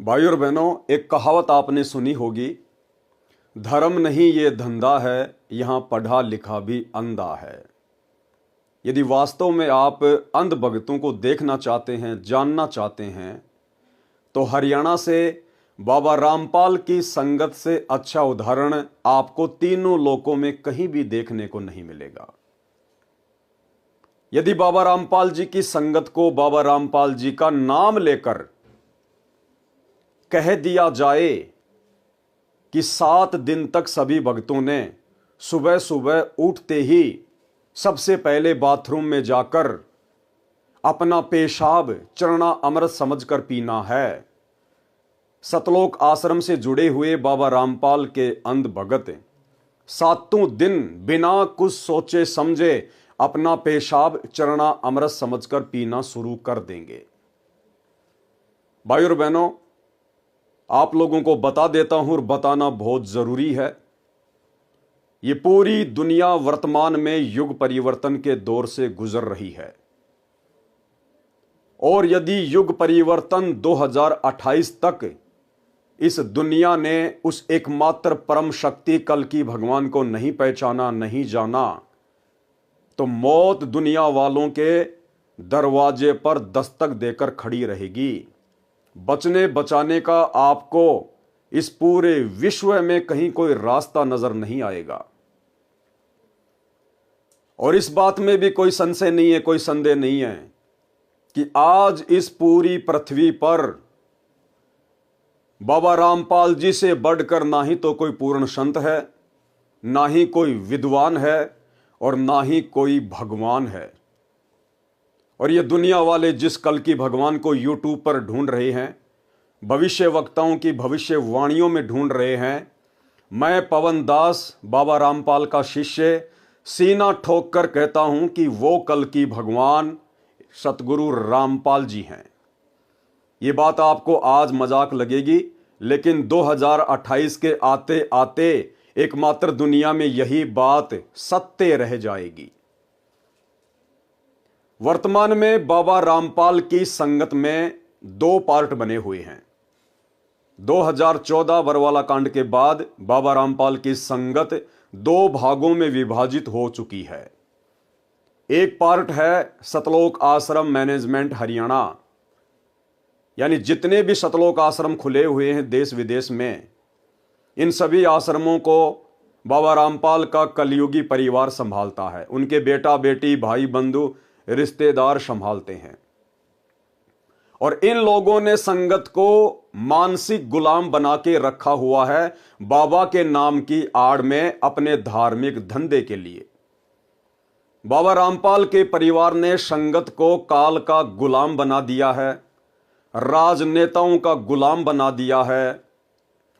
भाई और बहनों, एक कहावत आपने सुनी होगी, धर्म नहीं ये धंधा है, यहाँ पढ़ा लिखा भी अंधा है। यदि वास्तव में आप अंधभक्तों को देखना चाहते हैं, जानना चाहते हैं, तो हरियाणा से बाबा रामपाल की संगत से अच्छा उदाहरण आपको तीनों लोकों में कहीं भी देखने को नहीं मिलेगा। यदि बाबा रामपाल जी की संगत को बाबा रामपाल जी का नाम लेकर कह दिया जाए कि 7 दिन तक सभी भक्तों ने सुबह सुबह उठते ही सबसे पहले बाथरूम में जाकर अपना पेशाब चरना अमृत समझकर पीना है। सतलोक आश्रम से जुड़े हुए बाबा रामपाल के अंध भगत 7 दिन बिना कुछ सोचे समझे अपना पेशाब चरना अमृत समझकर पीना शुरू कर देंगे। भाई और बहनों, आप लोगों को बता देता हूं और बताना बहुत जरूरी है। ये पूरी दुनिया वर्तमान में युग परिवर्तन के दौर से गुजर रही है और यदि युग परिवर्तन 2028 तक इस दुनिया ने उस एकमात्र परम शक्ति कल की भगवान को नहीं पहचाना, नहीं जाना, तो मौत दुनिया वालों के दरवाजे पर दस्तक देकर खड़ी रहेगी। बचने बचाने का आपको इस पूरे विश्व में कहीं कोई रास्ता नजर नहीं आएगा। और इस बात में भी कोई संशय नहीं है, कोई संदेह नहीं है कि आज इस पूरी पृथ्वी पर बाबा रामपाल जी से बढ़कर ना ही तो कोई पूर्ण संत है, ना ही कोई विद्वान है और ना ही कोई भगवान है। और ये दुनिया वाले जिस कल की भगवान को यूट्यूब पर ढूंढ रहे हैं, भविष्य वक्ताओं की भविष्यवाणियों में ढूंढ रहे हैं, मैं पवन दास बाबा रामपाल का शिष्य सीना ठोक कर कहता हूं कि वो कल की भगवान सतगुरु रामपाल जी हैं। ये बात आपको आज मजाक लगेगी, लेकिन 2028 के आते आते एकमात्र दुनिया में यही बात सत्य रह जाएगी। वर्तमान में बाबा रामपाल की संगत में 2 पार्ट बने हुए हैं। 2014 बरवाला कांड के बाद बाबा रामपाल की संगत 2 भागों में विभाजित हो चुकी है। एक पार्ट है सतलोक आश्रम मैनेजमेंट हरियाणा, यानी जितने भी सतलोक आश्रम खुले हुए हैं देश विदेश में, इन सभी आश्रमों को बाबा रामपाल का कलयुगी परिवार संभालता है। उनके बेटा बेटी भाई बंधु रिश्तेदार संभालते हैं और इन लोगों ने संगत को मानसिक गुलाम बना के रखा हुआ है बाबा के नाम की आड़ में, अपने धार्मिक धंधे के लिए। बाबा रामपाल के परिवार ने संगत को काल का गुलाम बना दिया है, राजनेताओं का गुलाम बना दिया है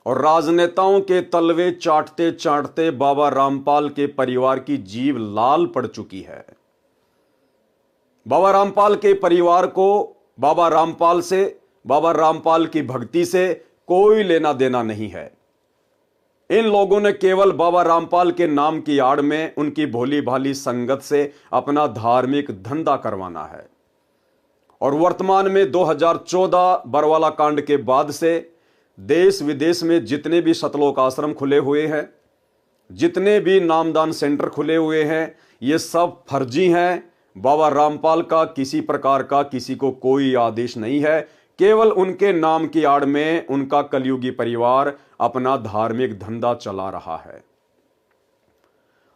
और राजनेताओं के तलवे चाटते चाटते बाबा रामपाल के परिवार की जीभ लाल पड़ चुकी है। बाबा रामपाल के परिवार को बाबा रामपाल से, बाबा रामपाल की भक्ति से कोई लेना देना नहीं है। इन लोगों ने केवल बाबा रामपाल के नाम की आड़ में उनकी भोली भाली संगत से अपना धार्मिक धंधा करवाना है। और वर्तमान में 2014 बरवाला कांड के बाद से देश विदेश में जितने भी सतलोक आश्रम खुले हुए हैं, जितने भी नामदान सेंटर खुले हुए हैं, ये सब फर्जी हैं। बाबा रामपाल का किसी प्रकार का किसी को कोई आदेश नहीं है, केवल उनके नाम की आड़ में उनका कलयुगी परिवार अपना धार्मिक धंधा चला रहा है।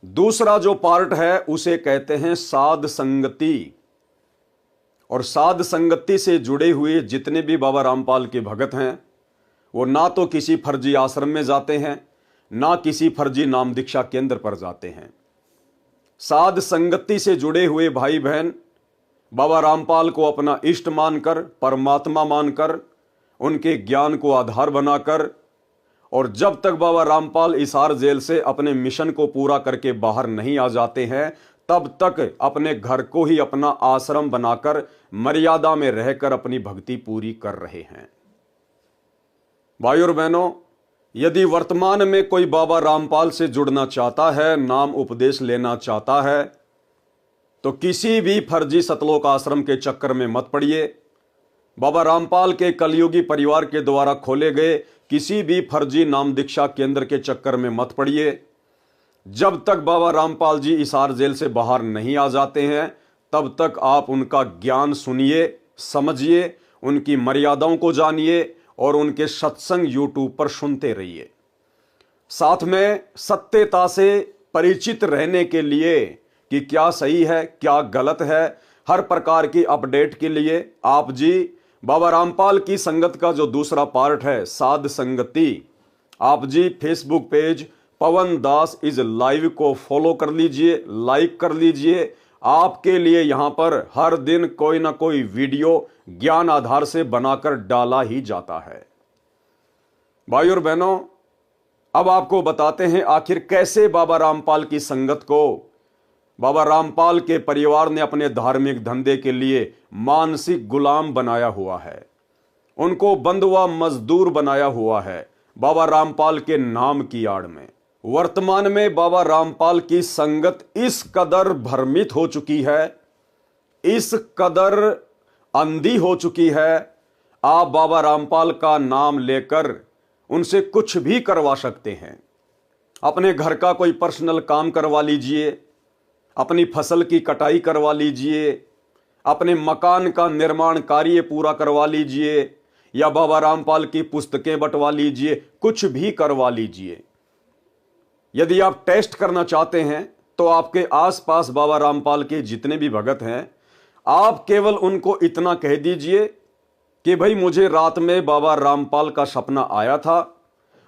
दूसरा जो पार्ट है उसे कहते हैं साध संगति। और साध संगति से जुड़े हुए जितने भी बाबा रामपाल के भगत हैं, वो ना तो किसी फर्जी आश्रम में जाते हैं, ना किसी फर्जी नाम दीक्षा केंद्र पर जाते हैं। साध संगति से जुड़े हुए भाई बहन बाबा रामपाल को अपना इष्ट मानकर, परमात्मा मानकर, उनके ज्ञान को आधार बनाकर, और जब तक बाबा रामपाल हिसार जेल से अपने मिशन को पूरा करके बाहर नहीं आ जाते हैं, तब तक अपने घर को ही अपना आश्रम बनाकर मर्यादा में रहकर अपनी भक्ति पूरी कर रहे हैं। भाई और बहनों, यदि वर्तमान में कोई बाबा रामपाल से जुड़ना चाहता है, नाम उपदेश लेना चाहता है, तो किसी भी फर्जी सतलोक आश्रम के चक्कर में मत पड़िए। बाबा रामपाल के कलयुगी परिवार के द्वारा खोले गए किसी भी फर्जी नाम दीक्षा केंद्र के चक्कर में मत पड़िए। जब तक बाबा रामपाल जी हिसार जेल से बाहर नहीं आ जाते हैं तब तक आप उनका ज्ञान सुनिए, समझिए, उनकी मर्यादाओं को जानिए और उनके सत्संग यूट्यूब पर सुनते रहिए। साथ में सत्यता से परिचित रहने के लिए कि क्या सही है क्या गलत है, हर प्रकार की अपडेट के लिए आप जी बाबा रामपाल की संगत का जो दूसरा पार्ट है साध संगति, आप जी Facebook page Pavan Das is live को फॉलो कर लीजिए, लाइक कर लीजिए। आपके लिए यहां पर हर दिन कोई ना कोई वीडियो ज्ञान आधार से बनाकर डाला ही जाता है। भाई और बहनों, अब आपको बताते हैं आखिर कैसे बाबा रामपाल की संगत को बाबा रामपाल के परिवार ने अपने धार्मिक धंधे के लिए मानसिक गुलाम बनाया हुआ है, उनको बंधुआ मजदूर बनाया हुआ है बाबा रामपाल के नाम की आड़ में। वर्तमान में बाबा रामपाल की संगत इस कदर भ्रमित हो चुकी है, इस कदर अंधी हो चुकी है, आप बाबा रामपाल का नाम लेकर उनसे कुछ भी करवा सकते हैं। अपने घर का कोई पर्सनल काम करवा लीजिए, अपनी फसल की कटाई करवा लीजिए, अपने मकान का निर्माण कार्य पूरा करवा लीजिए, या बाबा रामपाल की पुस्तकें बंटवा लीजिए, कुछ भी करवा लीजिए। यदि आप टेस्ट करना चाहते हैं तो आपके आसपास बाबा रामपाल के जितने भी भगत हैं, आप केवल उनको इतना कह दीजिए कि भाई मुझे रात में बाबा रामपाल का सपना आया था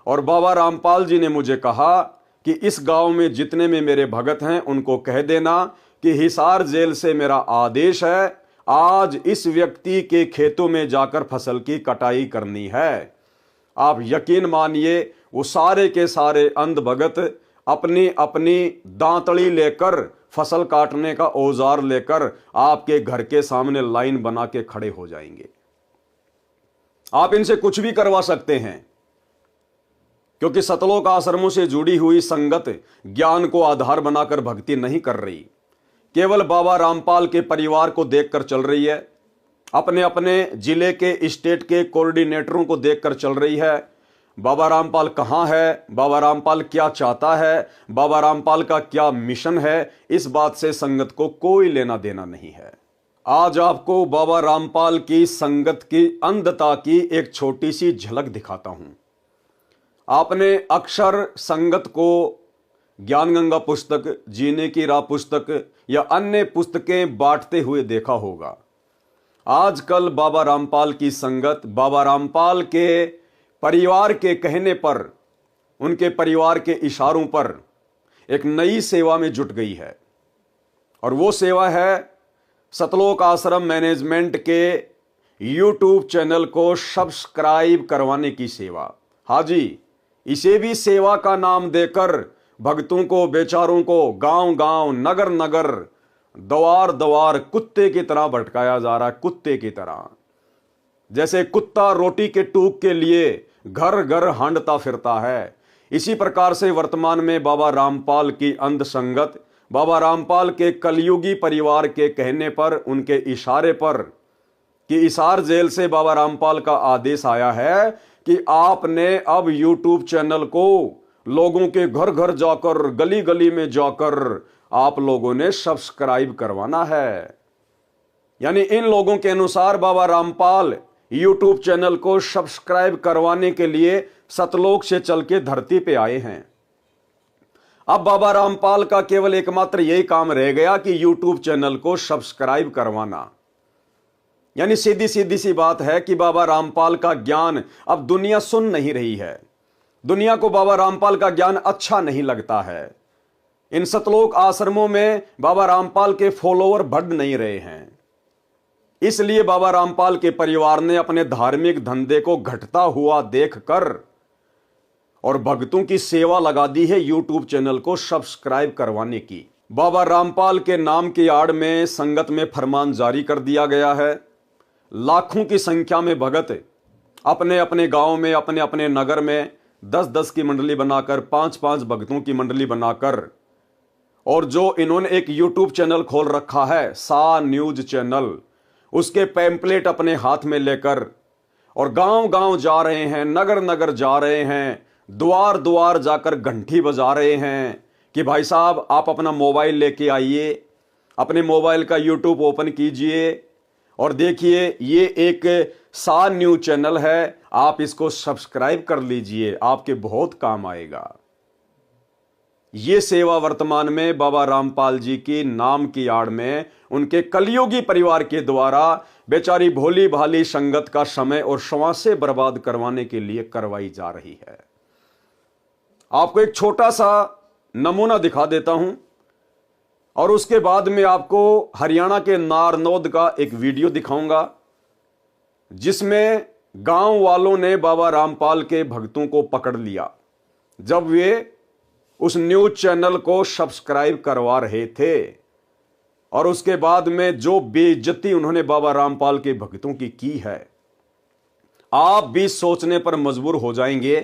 और बाबा रामपाल जी ने मुझे कहा कि इस गांव में जितने में मेरे भगत हैं उनको कह देना कि हिसार जेल से मेरा आदेश है, आज इस व्यक्ति के खेतों में जाकर फसल की कटाई करनी है। आप यकीन मानिए वो सारे के सारे अंध भगत अपनी अपनी दांतड़ी लेकर, फसल काटने का औजार लेकर आपके घर के सामने लाइन बना के खड़े हो जाएंगे। आप इनसे कुछ भी करवा सकते हैं क्योंकि सतलोक आश्रमों से जुड़ी हुई संगत ज्ञान को आधार बनाकर भक्ति नहीं कर रही, केवल बाबा रामपाल के परिवार को देखकर चल रही है, अपने अपने जिले के स्टेट के कोऑर्डिनेटरों को देखकर चल रही है। बाबा रामपाल कहां है, बाबा रामपाल क्या चाहता है, बाबा रामपाल का क्या मिशन है, इस बात से संगत को कोई लेना देना नहीं है। आज आपको बाबा रामपाल की संगत की अंधता की एक छोटी सी झलक दिखाता हूं। आपने अक्सर संगत को ज्ञान गंगा पुस्तक, जीने की राह पुस्तक या अन्य पुस्तकें बांटते हुए देखा होगा। आजकल बाबा रामपाल की संगत बाबा रामपाल के परिवार के कहने पर, उनके परिवार के इशारों पर एक नई सेवा में जुट गई है और वो सेवा है सतलोक आश्रम मैनेजमेंट के यूट्यूब चैनल को सब्सक्राइब करवाने की सेवा। हाँ जी, इसे भी सेवा का नाम देकर भक्तों को, बेचारों को गांव गांव, नगर नगर, द्वार द्वार कुत्ते की तरह भटकाया जा रहा है। कुत्ते की तरह, जैसे कुत्ता रोटी के टूक के लिए घर घर हांडता फिरता है, इसी प्रकार से वर्तमान में बाबा रामपाल की अंध संगत बाबा रामपाल के कलयुगी परिवार के कहने पर, उनके इशारे पर कि हिसार जेल से बाबा रामपाल का आदेश आया है कि आपने अब यूट्यूब चैनल को लोगों के घर घर जाकर, गली गली में जाकर आप लोगों ने सब्सक्राइब करवाना है। यानी इन लोगों के अनुसार बाबा रामपाल यूट्यूब चैनल को सब्सक्राइब करवाने के लिए सतलोक से चल के धरती पे आए हैं। अब बाबा रामपाल का केवल एकमात्र यही काम रह गया कि यूट्यूब चैनल को सब्सक्राइब करवाना। यानी सीधी सीधी सी बात है कि बाबा रामपाल का ज्ञान अब दुनिया सुन नहीं रही है। दुनिया को बाबा रामपाल का ज्ञान अच्छा नहीं लगता है। इन सतलोक आश्रमों में बाबा रामपाल के फॉलोअर बढ़ नहीं रहे हैं। इसलिए बाबा रामपाल के परिवार ने अपने धार्मिक धंधे को घटता हुआ देखकर और भक्तों की सेवा लगा दी है यूट्यूब चैनल को सब्सक्राइब करवाने की। बाबा रामपाल के नाम की आड़ में संगत में फरमान जारी कर दिया गया है। लाखों की संख्या में भगत अपने अपने गांव में, अपने अपने नगर में 10-10 की मंडली बनाकर, 5-5 भक्तों की मंडली बनाकर, और जो इन्होंने एक यूट्यूब चैनल खोल रखा है सा न्यूज चैनल, उसके पैम्पलेट अपने हाथ में लेकर और गांव गांव जा रहे हैं, नगर नगर जा रहे हैं, द्वार द्वार जाकर घंटी बजा रहे हैं कि भाई साहब आप अपना मोबाइल लेके आइए, अपने मोबाइल का यूट्यूब ओपन कीजिए और देखिए ये एक सा न्यूज चैनल है, आप इसको सब्सक्राइब कर लीजिए, आपके बहुत काम आएगा। ये सेवा वर्तमान में बाबा रामपाल जी की नाम की आड़ में उनके कलयुगी परिवार के द्वारा बेचारी भोली भाली संगत का समय और श्वासें बर्बाद करवाने के लिए करवाई जा रही है। आपको एक छोटा सा नमूना दिखा देता हूं और उसके बाद में आपको हरियाणा के नारनौद का एक वीडियो दिखाऊंगा जिसमें गांव वालों ने बाबा रामपाल के भक्तों को पकड़ लिया जब वे उस न्यूज चैनल को सब्सक्राइब करवा रहे थे और उसके बाद में जो बेइज्जती उन्होंने बाबा रामपाल के भक्तों की है, आप भी सोचने पर मजबूर हो जाएंगे,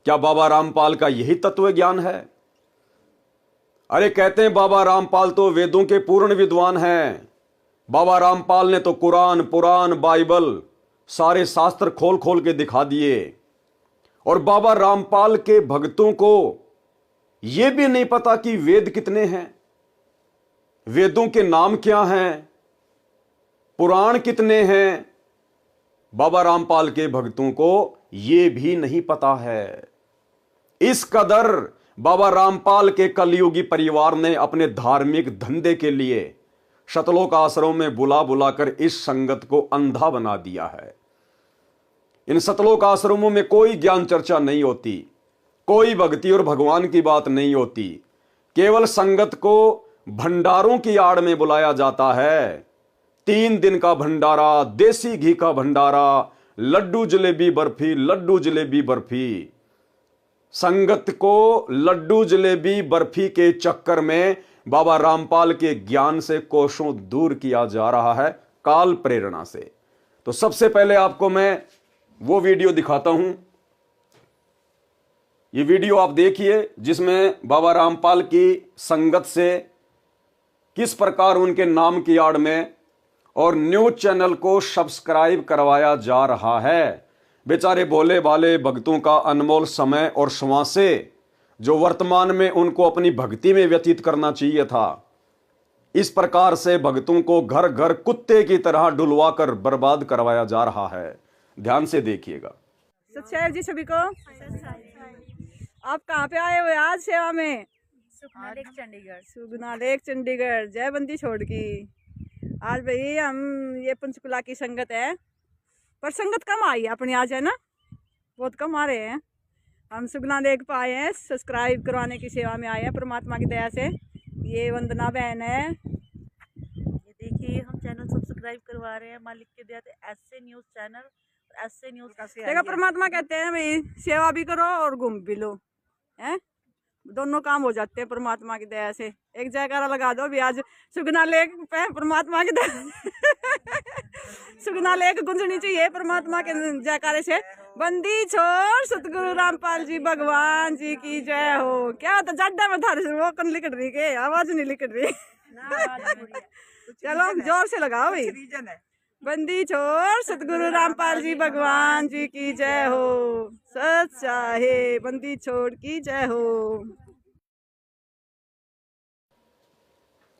क्या बाबा रामपाल का यही तत्व ज्ञान है? अरे कहते हैं बाबा रामपाल तो वेदों के पूर्ण विद्वान हैं, बाबा रामपाल ने तो कुरान, पुराण, बाइबल सारे शास्त्र खोल खोल के दिखा दिए। और बाबा रामपाल के भक्तों को यह भी नहीं पता कि वेद कितने हैं, वेदों के नाम क्या हैं, पुराण कितने हैं। बाबा रामपाल के भक्तों को यह भी नहीं पता है। इस कदर बाबा रामपाल के कलयुगी परिवार ने अपने धार्मिक धंधे के लिए शतलोक आश्रम में बुला बुलाकर इस संगत को अंधा बना दिया है। इन शतलोक आश्रमों में कोई ज्ञान चर्चा नहीं होती, कोई भक्ति और भगवान की बात नहीं होती, केवल संगत को भंडारों की आड़ में बुलाया जाता है। 3 दिन का भंडारा, देसी घी का भंडारा, लड्डू जलेबी बर्फी, लड्डू जलेबी बर्फी। संगत को लड्डू जलेबी बर्फी के चक्कर में बाबा रामपाल के ज्ञान से कोसों दूर किया जा रहा है, काल प्रेरणा से। तो सबसे पहले आपको मैं वो वीडियो दिखाता हूं। ये वीडियो आप देखिए जिसमें बाबा रामपाल की संगत से किस प्रकार उनके नाम की आड़ में और न्यूज चैनल को सब्सक्राइब करवाया जा रहा है। बेचारे भोले भाले भक्तों का अनमोल समय और श्वासें जो वर्तमान में उनको अपनी भक्ति में व्यतीत करना चाहिए था, इस प्रकार से भक्तों को घर घर कुत्ते की तरह डुलवा कर बर्बाद करवाया जा रहा है। ध्यान से देखिएगा। सत्याग्रह जी सभी को। आप कहाँ पे आए हुए आज सेवा में? सुखना लेक चंडीगढ़। सुखना लेक चंडीगढ़। जय बंदी छोड़ की। आज भाई हम ये पंचकुला की संगत है, पर संगत कम आई है अपनी आज, है ना, बहुत कम आ रहे हैं। हम सुखना लेक पे आए हैं, सब्सक्राइब करवाने की सेवा में आए हैं परमात्मा की दया से। ये वंदना बहन है, ये देखिए हम चैनल सब्सक्राइब करवा रहे हैं मालिक के दया से। ऐसे न्यूज चैनल, ऐसे न्यूज का देखो परमात्मा कहते हैं भाई सेवा भी करो और घूम भी लो, हैं, दोनों काम हो जाते हैं परमात्मा की दया से। एक जयकारा लगा दो भी आज सुखना लेक पे परमात्मा की दया सुखना लेक गुंजनी चाहिए परमात्मा के जयकारे से। बंदी छोड़ सतगुरु रामपाल जी भगवान जी की जय हो। क्या तो जाड्डा में था वो कौन लिख रही के आवाज नहीं लिख रही चलो जोर से लगाओ भाई। बंदी छोड़ सतगुरु रामपाल जी भगवान जी की जय हो। सच चाहे बंदी छोड़ की जय हो।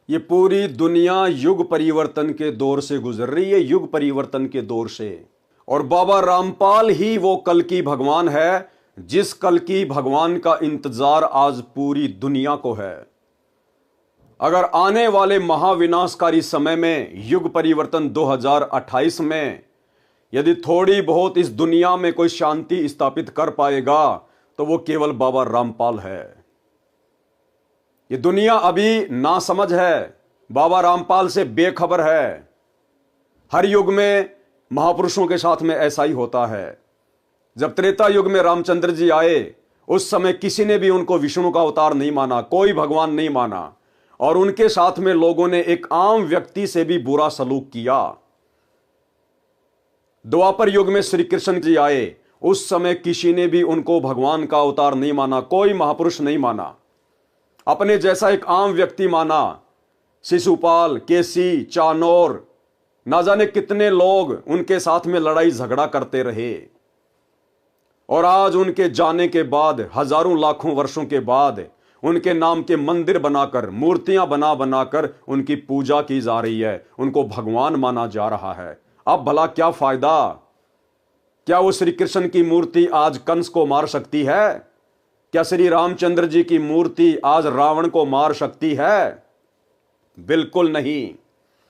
ये पूरी दुनिया युग परिवर्तन के दौर से गुजर रही है, युग परिवर्तन के दौर से। और बाबा रामपाल ही वो कल की भगवान है जिस कल की भगवान का इंतजार आज पूरी दुनिया को है। अगर आने वाले महाविनाशकारी समय में युग परिवर्तन 2028 में यदि थोड़ी बहुत इस दुनिया में कोई शांति स्थापित कर पाएगा तो वो केवल बाबा रामपाल है। ये दुनिया अभी नासमझ है, बाबा रामपाल से बेखबर है। हर युग में महापुरुषों के साथ में ऐसा ही होता है। जब त्रेता युग में रामचंद्र जी आए उस समय किसी ने भी उनको विष्णु का अवतार नहीं माना, कोई भगवान नहीं माना, और उनके साथ में लोगों ने एक आम व्यक्ति से भी बुरा सलूक किया। द्वापर युग में श्री कृष्ण जी आए उस समय किसी ने भी उनको भगवान का अवतार नहीं माना, कोई महापुरुष नहीं माना, अपने जैसा एक आम व्यक्ति माना। शिशुपाल, केसी, चाणोर, ना जाने कितने लोग उनके साथ में लड़ाई झगड़ा करते रहे, और आज उनके जाने के बाद हजारों लाखों वर्षों के बाद उनके नाम के मंदिर बनाकर, मूर्तियां बना बनाकर उनकी पूजा की जा रही है, उनको भगवान माना जा रहा है। अब भला क्या फायदा? क्या वो श्री कृष्ण की मूर्ति आज कंस को मार सकती है? क्या श्री रामचंद्र जी की मूर्ति आज रावण को मार सकती है? बिल्कुल नहीं।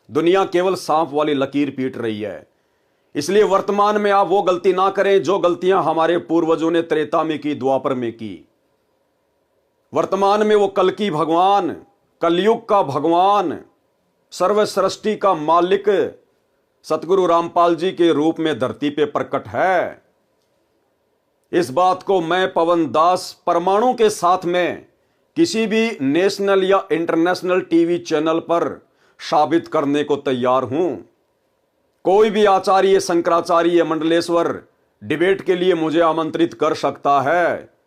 दुनिया केवल सांप वाली लकीर पीट रही है। इसलिए वर्तमान में आप वो गलती ना करें जो गलतियां हमारे पूर्वजों ने त्रेता में की, द्वापर में की। वर्तमान में वो कल्कि भगवान, कलयुग का भगवान, सर्व सृष्टि का मालिक सतगुरु रामपाल जी के रूप में धरती पे प्रकट है। इस बात को मैं पवन दास परमाणु के साथ में किसी भी नेशनल या इंटरनेशनल टीवी चैनल पर साबित करने को तैयार हूं। कोई भी आचार्य, शंकराचार्य, मंडलेश्वर डिबेट के लिए मुझे आमंत्रित कर सकता है।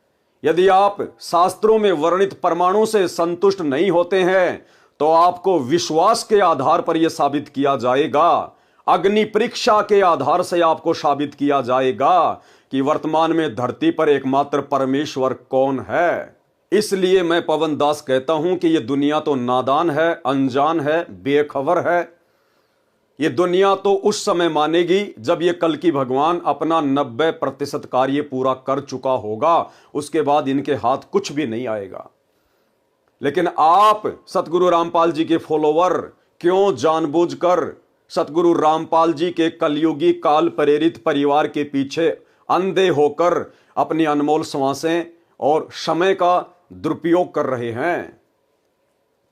यदि आप शास्त्रों में वर्णित परमाणु से संतुष्ट नहीं होते हैं तो आपको विश्वास के आधार पर यह साबित किया जाएगा, अग्नि परीक्षा के आधार से आपको साबित किया जाएगा कि वर्तमान में धरती पर एकमात्र परमेश्वर कौन है। इसलिए मैं पवन दास कहता हूं कि यह दुनिया तो नादान है, अनजान है, बेखबर है। ये दुनिया तो उस समय मानेगी जब ये कल्कि भगवान अपना 90% कार्य पूरा कर चुका होगा, उसके बाद इनके हाथ कुछ भी नहीं आएगा। लेकिन आप सतगुरु रामपाल जी के फॉलोवर क्यों जानबूझकर सतगुरु रामपाल जी के कलयुगी काल प्रेरित परिवार के पीछे अंधे होकर अपनी अनमोल श्वासें और समय का दुरुपयोग कर रहे हैं?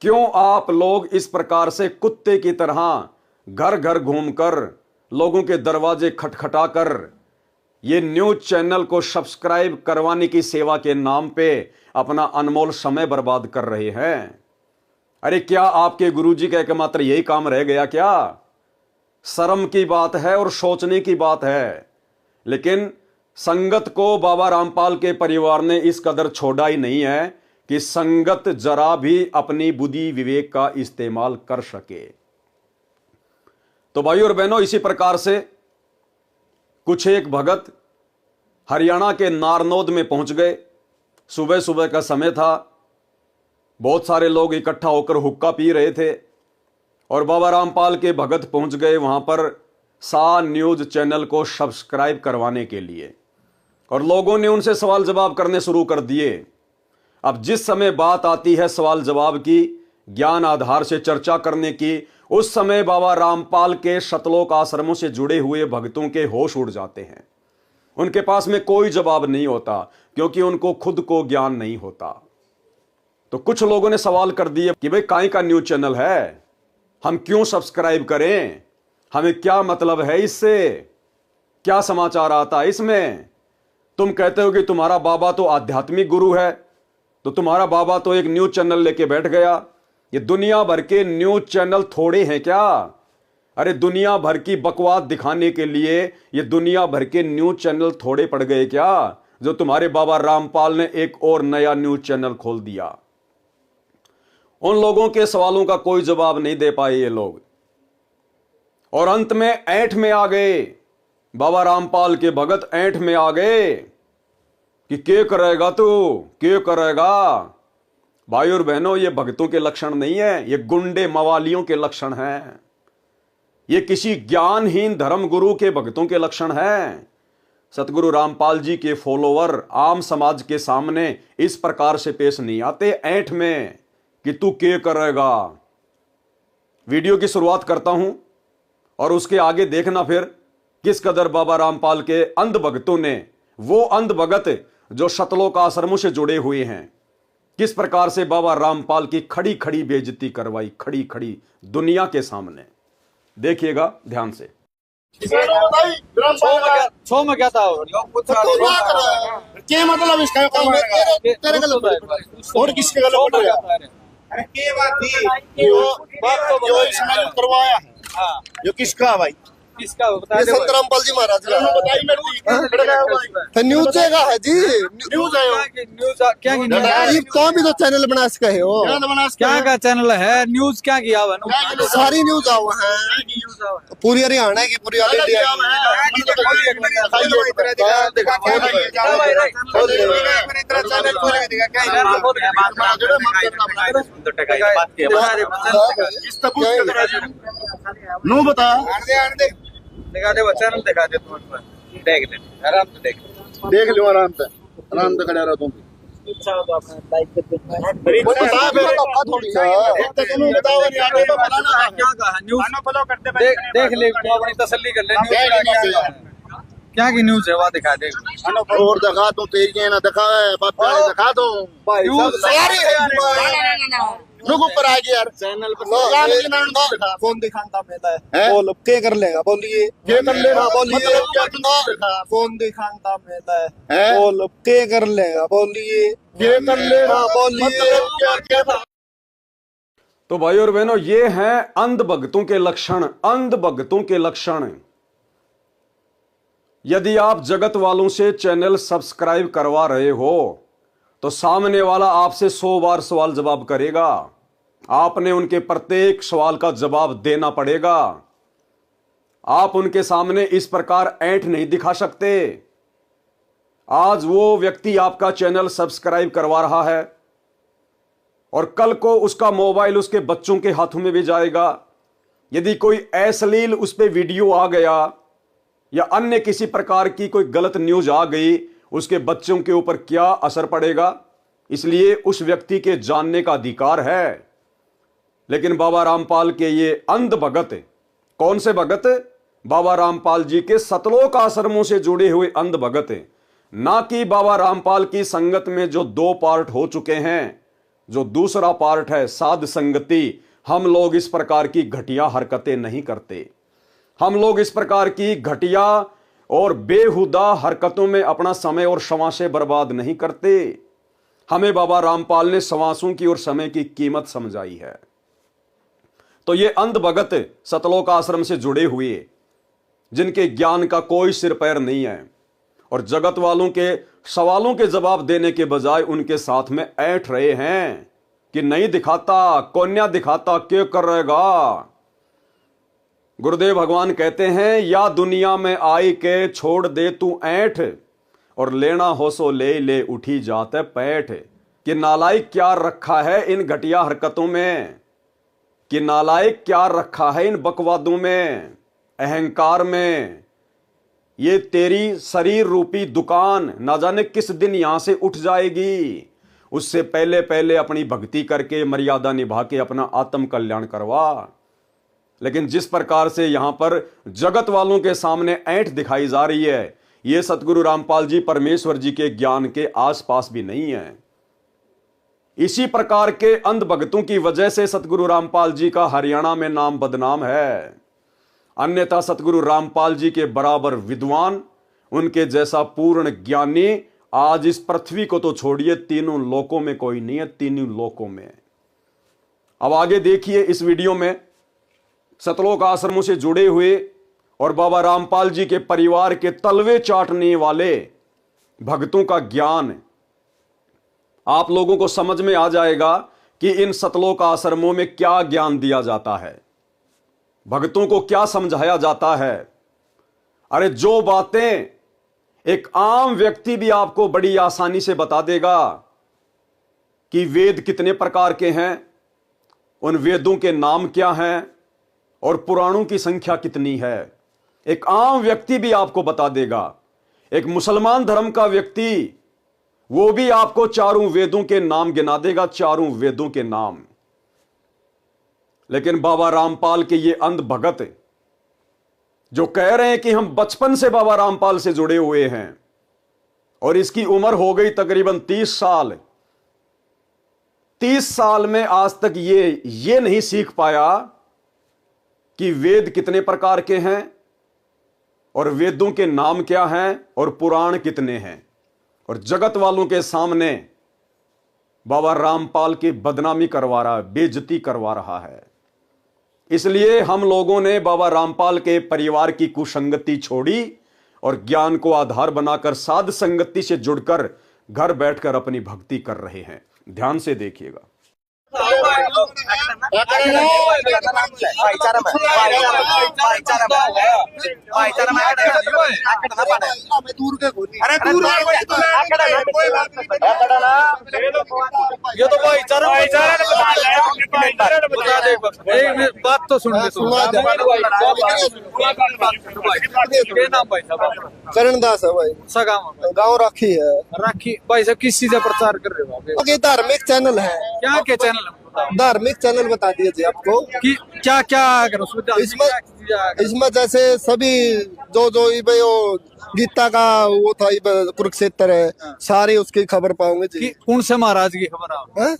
क्यों आप लोग इस प्रकार से कुत्ते की तरह घर घर घूमकर, लोगों के दरवाजे खटखटाकर ये न्यूज चैनल को सब्सक्राइब करवाने की सेवा के नाम पे अपना अनमोल समय बर्बाद कर रहे हैं? अरे क्या आपके गुरुजी का एकमात्र यही काम रह गया क्या? शर्म की बात है और सोचने की बात है। लेकिन संगत को बाबा रामपाल के परिवार ने इस कदर छोड़ा ही नहीं है कि संगत जरा भी अपनी बुद्धि विवेक का इस्तेमाल कर सके। तो भाइयों और बहनों, इसी प्रकार से कुछ एक भगत हरियाणा के नारनौद में पहुंच गए। सुबह सुबह का समय था, बहुत सारे लोग इकट्ठा होकर हुक्का पी रहे थे और बाबा रामपाल के भगत पहुंच गए वहां पर सा न्यूज चैनल को सब्सक्राइब करवाने के लिए, और लोगों ने उनसे सवाल जवाब करने शुरू कर दिए। अब जिस समय बात आती है सवाल जवाब की, ज्ञान आधार से चर्चा करने की, उस समय बाबा रामपाल के शतलोक आश्रमों से जुड़े हुए भक्तों के होश उड़ जाते हैं। उनके पास में कोई जवाब नहीं होता क्योंकि उनको खुद को ज्ञान नहीं होता। तो कुछ लोगों ने सवाल कर दिए कि भाई काहे का न्यूज चैनल है, हम क्यों सब्सक्राइब करें, हमें क्या मतलब है इससे, क्या समाचार आता है इसमें? तुम कहते हो कि तुम्हारा बाबा तो आध्यात्मिक गुरु है, तो तुम्हारा बाबा तो एक न्यूज चैनल लेके बैठ गया। ये दुनिया भर के न्यूज चैनल थोड़े हैं क्या? अरे दुनिया भर की बकवास दिखाने के लिए ये दुनिया भर के न्यूज चैनल थोड़े पड़ गए क्या जो तुम्हारे बाबा रामपाल ने एक और नया न्यूज चैनल खोल दिया? उन लोगों के सवालों का कोई जवाब नहीं दे पाए ये लोग, और अंत में ऐंठ में आ गए। बाबा रामपाल के भगत ऐंठ में आ गए कि क्या करेगा तू, क्या करेगा? भाई और बहनों, ये भक्तों के लक्षण नहीं है, ये गुंडे मवालियों के लक्षण हैं। ये किसी ज्ञानहीन धर्मगुरु के भक्तों के लक्षण हैं। सतगुरु रामपाल जी के फॉलोवर आम समाज के सामने इस प्रकार से पेश नहीं आते ऐंठ में कि तू क्या करेगा। वीडियो की शुरुआत करता हूं और उसके आगे देखना फिर किस कदर बाबा रामपाल के अंध भक्तों ने, वो अंध भगत जो शतलोक आश्रमों से जुड़े हुए हैं, किस प्रकार से बाबा रामपाल की खड़ी खड़ी बेइज्जती करवाई, खड़ी खड़ी दुनिया के सामने। देखिएगा ध्यान से। छो में क्या था क्या मतलब इसका तेरे गलत और किसके गलत पड़ गया? अरे क्या बात थी जो इसमें करवाया है जो किसका भाई, किसका बता ये संत रामपाल जी महाराज का न्यूज है जी, न्यूज है। न्यूज क्या ये कौन भी तो चैनल बना सके हो, क्या का चैनल है, न्यूज क्या किया हुआ? सारी न्यूज आओ है पूरी हरियाणा की पूरी ऑल इंडिया नो बता दिखा दे बच्चा दिखा दे तुम देख ले आराम से देख लो आराम से खड़ा रहो तुम देख ले तो अपनी तसल्ली कर ले क्या की न्यूज है वहाँ दिखा दे और दिखा दो तेरी ना दिखा दो रुक ऊपर आ गया यार चैनल पर कौन दिखाता मेला है बोल क्या कर लेगा बोलिए क्या कर लेगा बोलिए कौन दिखाता मेला है बोल क्या कर लेगा बोलिए क्या कर लेगा बोलिए। तो भाई और बहनों, ये हैं अंध भक्तों के लक्षण, अंध भक्तों के लक्षण। यदि आप जगत वालों से चैनल सब्सक्राइब करवा रहे हो तो सामने वाला आपसे 100 बार सवाल जवाब करेगा, आपने उनके प्रत्येक सवाल का जवाब देना पड़ेगा। आप उनके सामने इस प्रकार ऐंठ नहीं दिखा सकते। आज वो व्यक्ति आपका चैनल सब्सक्राइब करवा रहा है और कल को उसका मोबाइल उसके बच्चों के हाथों में भी जाएगा। यदि कोई अश्लील उस पर वीडियो आ गया या अन्य किसी प्रकार की कोई गलत न्यूज आ गई, उसके बच्चों के ऊपर क्या असर पड़ेगा। इसलिए उस व्यक्ति के जानने का अधिकार है। लेकिन बाबा रामपाल के ये अंध भगत, कौन से भगत? बाबा रामपाल जी के सतलोक आश्रमों से जुड़े हुए अंध भगत, ना कि बाबा रामपाल की संगत में जो 2 पार्ट हो चुके हैं। जो दूसरा पार्ट है साध संगति, हम लोग इस प्रकार की घटिया हरकतें नहीं करते। हम लोग इस प्रकार की घटिया और बेहुदा हरकतों में अपना समय और श्वासें बर्बाद नहीं करते। हमें बाबा रामपाल ने श्वासों की और समय की कीमत समझाई है। तो ये अंध भगत सतलोक आश्रम से जुड़े हुए, जिनके ज्ञान का कोई सिर पैर नहीं है और जगत वालों के सवालों के जवाब देने के बजाय उनके साथ में ऐंठ रहे हैं कि नहीं दिखाता, कौन्या दिखाता, क्या कर रहेगा। गुरुदेव भगवान कहते हैं, या दुनिया में आई के छोड़ दे तू ऐंठ और लेना हो सो ले ले उठी जाते पैठ। कि नालायक क्या रखा है इन घटिया हरकतों में, कि नालायक क्या रखा है इन बकवादों में, अहंकार में। ये तेरी शरीर रूपी दुकान ना जाने किस दिन यहां से उठ जाएगी। उससे पहले पहले अपनी भक्ति करके मर्यादा निभा के अपना आत्म कल्याण करवा। लेकिन जिस प्रकार से यहां पर जगत वालों के सामने ऐंठ दिखाई जा रही है, यह सतगुरु रामपाल जी परमेश्वर जी के ज्ञान के आसपास भी नहीं है। इसी प्रकार के अंध भक्तों की वजह से सतगुरु रामपाल जी का हरियाणा में नाम बदनाम है। अन्यथा सतगुरु रामपाल जी के बराबर विद्वान, उनके जैसा पूर्ण ज्ञानी आज इस पृथ्वी को तो छोड़िए, तीनों लोकों में कोई नहीं है, तीनों लोकों में। अब आगे देखिए इस वीडियो में सतलोक आश्रमों से जुड़े हुए और बाबा रामपाल जी के परिवार के तलवे चाटने वाले भक्तों का ज्ञान आप लोगों को समझ में आ जाएगा कि इन सतलोक आश्रमों में क्या ज्ञान दिया जाता है, भक्तों को क्या समझाया जाता है। अरे जो बातें एक आम व्यक्ति भी आपको बड़ी आसानी से बता देगा कि वेद कितने प्रकार के हैं, उन वेदों के नाम क्या हैं और पुराणों की संख्या कितनी है, एक आम व्यक्ति भी आपको बता देगा। एक मुसलमान धर्म का व्यक्ति वो भी आपको चारों वेदों के नाम गिना देगा, चारों वेदों के नाम। लेकिन बाबा रामपाल के ये अंध भगत जो कह रहे हैं कि हम बचपन से बाबा रामपाल से जुड़े हुए हैं और इसकी उम्र हो गई तकरीबन 30 साल, 30 साल में आज तक ये नहीं सीख पाया कि वेद कितने प्रकार के हैं और वेदों के नाम क्या हैं और पुराण कितने हैं। और जगत वालों के सामने बाबा रामपाल की बदनामी करवा रहा है, बेइज्जती करवा रहा है। इसलिए हम लोगों ने बाबा रामपाल के परिवार की कुसंगति छोड़ी और ज्ञान को आधार बनाकर साध संगति से जुड़कर घर बैठकर अपनी भक्ति कर रहे हैं। ध्यान से देखिएगा। दूर के अरे ये तो भाईचारा एक बात तो सुन ले नाम भाई साहब करण दास है भाई, सा गाँव गाँव राखी है। राखी भाई साहब किस चीज का प्रचार कर रहे हो आप? ये धार्मिक चैनल है, क्या क्या चैनल है बताओ? धार्मिक चैनल बता दिए थे आपको कि क्या क्या अगर उसमें इसमें जैसे सभी जो जो ये वो गीता का वो था कुरुक्षेत्र है, सारी उसकी खबर पाओगे जी। कौन से महाराज की खबर है?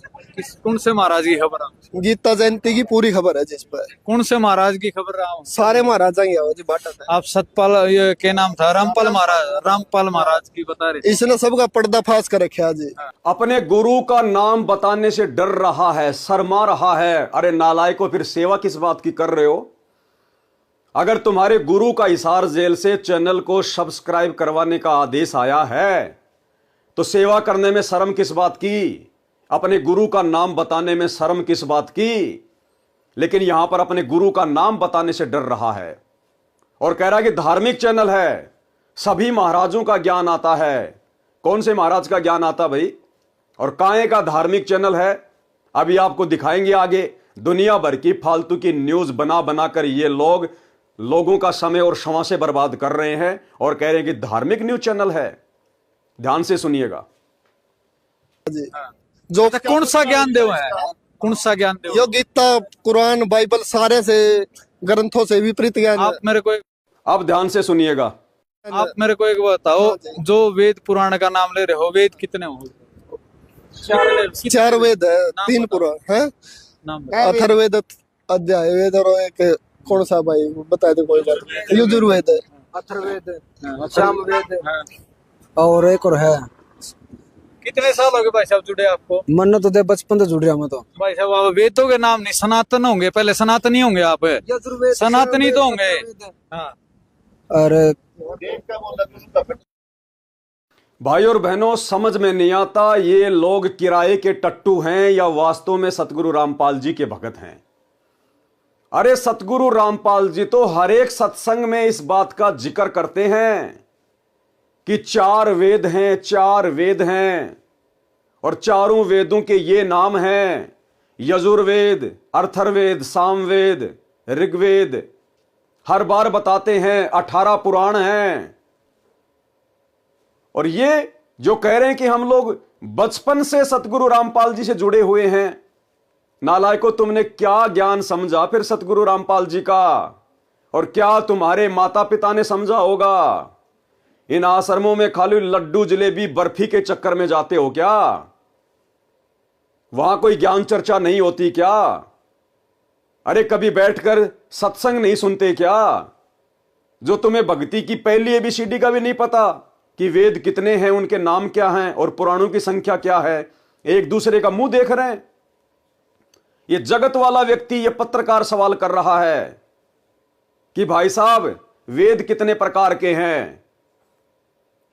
कौन से महाराज की खबर है? गीता जयंती की पूरी खबर है जिस पर। कौन से महाराज की खबर रहा हूँ? सारे महाराजा ही है जी बाटा है। आप सतपाल ये क्या नाम था? रामपाल महाराज की बता रहे। इसने सबका पर्दाफाश कर रखा जी। अपने गुरु का नाम बताने से डर रहा है, शर्मा रहा है। अरे नालायको, फिर सेवा किस बात की कर रहे हो? अगर तुम्हारे गुरु का हिसार जेल से चैनल को सब्सक्राइब करवाने का आदेश आया है तो सेवा करने में शर्म किस बात की? अपने गुरु का नाम बताने में शर्म किस बात की? लेकिन यहां पर अपने गुरु का नाम बताने से डर रहा है और कह रहा है कि धार्मिक चैनल है, सभी महाराजों का ज्ञान आता है। कौन से महाराज का ज्ञान आता भाई? और काहे का धार्मिक चैनल है? अभी आपको दिखाएंगे आगे। दुनिया भर की फालतू की न्यूज बना बनाकर ये लोगों का समय और क्षमा से बर्बाद कर रहे हैं और कह रहे हैं कि धार्मिक न्यूज चैनल है। ध्यान से सुनिएगा। जो कौन सा ज्ञान देव है? कौन सा ज्ञान देव? यो गीता कुरान बाइबल सारे से ग्रंथों से विपरीत ज्ञान। आप मेरे को अब ध्यान से सुनिएगा। आप मेरे को एक बताओ, जो वेद पुराण का नाम ले रहे हो, वेद कितने हो? 4 वेद है, 3 पुराण है, अथर्ववेद, अध्याय वेद और एक कौन सा भाई बता दे कोई बात। यजुर्वेद है, अथर्ववेद, सामवेद और एक और है। कितने साल हो गए भाई साहब जुड़े आपको? मन तो दे बचपन से जुड़ रहा मैं तो। भाई साहब आप वेदों के नाम नहीं, सनातन होंगे, पहले सनातनी होंगे आप। सनातनी तो होंगे। हाँ। और भाई और बहनों, समझ में नहीं आता ये लोग किराए के टट्टू हैं या वास्तव में सतगुरु रामपाल जी के भगत हैं। अरे सतगुरु रामपाल जी तो हर एक सत्संग में इस बात का जिक्र करते हैं कि 4 वेद हैं, 4 वेद हैं और चारों वेदों के ये नाम हैं: यजुर्वेद, अथर्ववेद, सामवेद, ऋग्वेद। हर बार बताते हैं 18 पुराण हैं। और ये जो कह रहे हैं कि हम लोग बचपन से सतगुरु रामपाल जी से जुड़े हुए हैं, नालायको, तुमने क्या ज्ञान समझा फिर सतगुरु रामपाल जी का? और क्या तुम्हारे माता पिता ने समझा होगा? इन आश्रमों में खाली लड्डू जलेबी बर्फी के चक्कर में जाते हो क्या? वहां कोई ज्ञान चर्चा नहीं होती क्या? अरे कभी बैठकर सत्संग नहीं सुनते क्या? जो तुम्हें भक्ति की पहली ABCD का भी नहीं पता कि वेद कितने हैं, उनके नाम क्या हैं और पुराणों की संख्या क्या है? एक दूसरे का मुंह देख रहे हैं। ये जगत वाला व्यक्ति, ये पत्रकार सवाल कर रहा है कि भाई साहब वेद कितने प्रकार के हैं,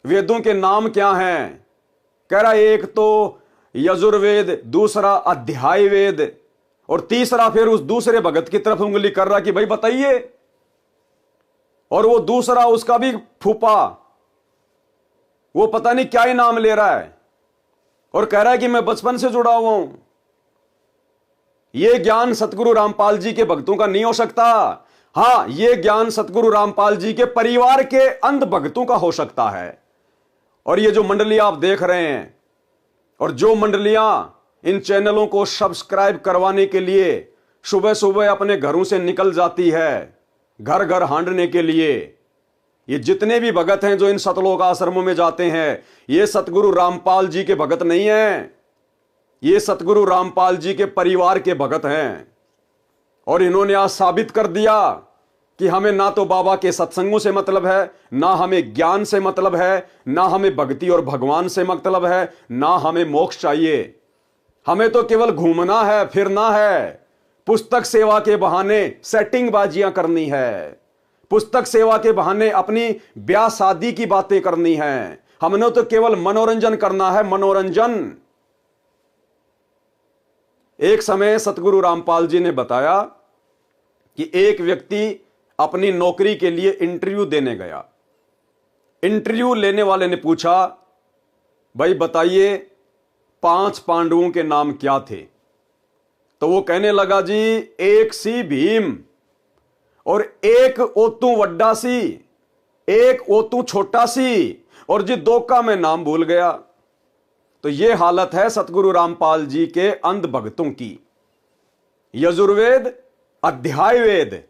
वेदों के नाम क्या हैं? कह रहा एक तो यजुर्वेद, दूसरा अध्याय वेद और तीसरा फिर उस दूसरे भगत की तरफ उंगली कर रहा कि भाई बताइए। और वो दूसरा उसका भी फूफा, वो पता नहीं क्या ही नाम ले रहा है और कह रहा है कि मैं बचपन से जुड़ा हुआ हूं। यह ज्ञान सतगुरु रामपाल जी के भक्तों का नहीं हो सकता। हां, यह ज्ञान सतगुरु रामपाल जी के परिवार के अंध भक्तों का हो सकता है। और ये जो मंडली आप देख रहे हैं और जो मंडलियां इन चैनलों को सब्सक्राइब करवाने के लिए सुबह सुबह अपने घरों से निकल जाती है घर घर हांडने के लिए, ये जितने भी भगत हैं जो इन सतलोक आश्रमों में जाते हैं, ये सतगुरु रामपाल जी के भगत नहीं हैं, ये सतगुरु रामपाल जी के परिवार के भगत हैं। और इन्होंने आज साबित कर दिया कि हमें ना तो बाबा के सत्संगों से मतलब है, ना हमें ज्ञान से मतलब है, ना हमें भक्ति और भगवान से मतलब है, ना हमें मोक्ष चाहिए। हमें तो केवल घूमना है, फिरना है, पुस्तक सेवा के बहाने सेटिंग बाजियां करनी है, पुस्तक सेवा के बहाने अपनी ब्याह शादी की बातें करनी है। हमने तो केवल मनोरंजन करना है, मनोरंजन। एक समय सतगुरु रामपाल जी ने बताया कि एक व्यक्ति अपनी नौकरी के लिए इंटरव्यू देने गया। इंटरव्यू लेने वाले ने पूछा, भाई बताइए 5 पांडवों के नाम क्या थे? तो वो कहने लगा, जी एक सी भीम और एक ओतू वड्डा सी, एक ओतू छोटा सी, और जी 2 का मैं नाम भूल गया। तो यह हालत है सतगुरु रामपाल जी के अंध भक्तों की। यजुर्वेद, अध्याय वेद,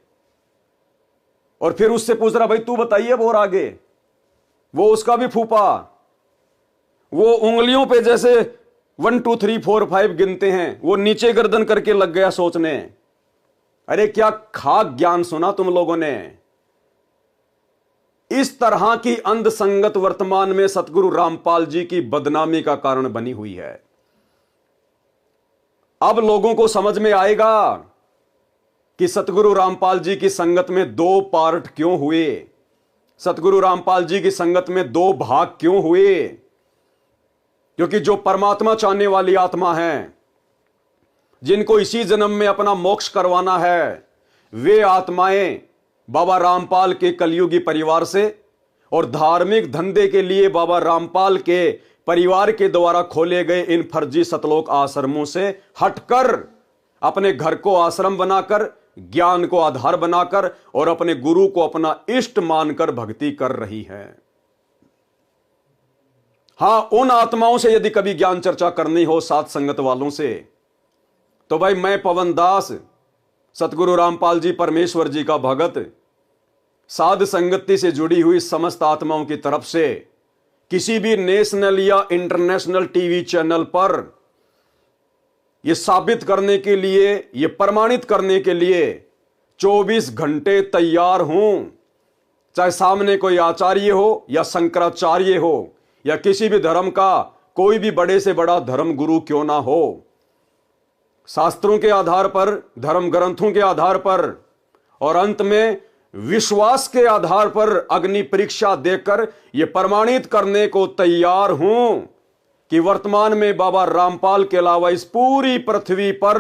और फिर उससे पूछ रहा, भाई तू बताइए और आगे। वो उसका भी फूफा, वो उंगलियों पे जैसे 1 2 3 4 5 गिनते हैं, वो नीचे गर्दन करके लग गया सोचने। अरे क्या खाक ज्ञान सुना तुम लोगों ने। इस तरह की अंध संगत वर्तमान में सतगुरु रामपाल जी की बदनामी का कारण बनी हुई है। अब लोगों को समझ में आएगा कि सतगुरु रामपाल जी की संगत में 2 पार्ट क्यों हुए, सतगुरु रामपाल जी की संगत में 2 भाग क्यों हुए। क्योंकि जो परमात्मा चाहने वाली आत्मा है, जिनको इसी जन्म में अपना मोक्ष करवाना है, वे आत्माएं बाबा रामपाल के कलयुगी परिवार से और धार्मिक धंधे के लिए बाबा रामपाल के परिवार के द्वारा खोले गए इन फर्जी सतलोक आश्रमों से हटकर अपने घर को आश्रम बनाकर, ज्ञान को आधार बनाकर और अपने गुरु को अपना इष्ट मानकर भक्ति कर रही है। हां, उन आत्माओं से यदि कभी ज्ञान चर्चा करनी हो साथ संगत वालों से, तो भाई मैं पवन दास, सतगुरु रामपाल जी परमेश्वर जी का भगत, साध संगति से जुड़ी हुई समस्त आत्माओं की तरफ से किसी भी नेशनल या इंटरनेशनल टीवी चैनल पर यह साबित करने के लिए, यह प्रमाणित करने के लिए 24 घंटे तैयार हूं। चाहे सामने कोई आचार्य हो या शंकराचार्य हो या किसी भी धर्म का कोई भी बड़े से बड़ा धर्म गुरु क्यों ना हो, शास्त्रों के आधार पर, धर्म ग्रंथों के आधार पर और अंत में विश्वास के आधार पर अग्नि परीक्षा देकर यह प्रमाणित करने को तैयार हूं कि वर्तमान में बाबा रामपाल के अलावा इस पूरी पृथ्वी पर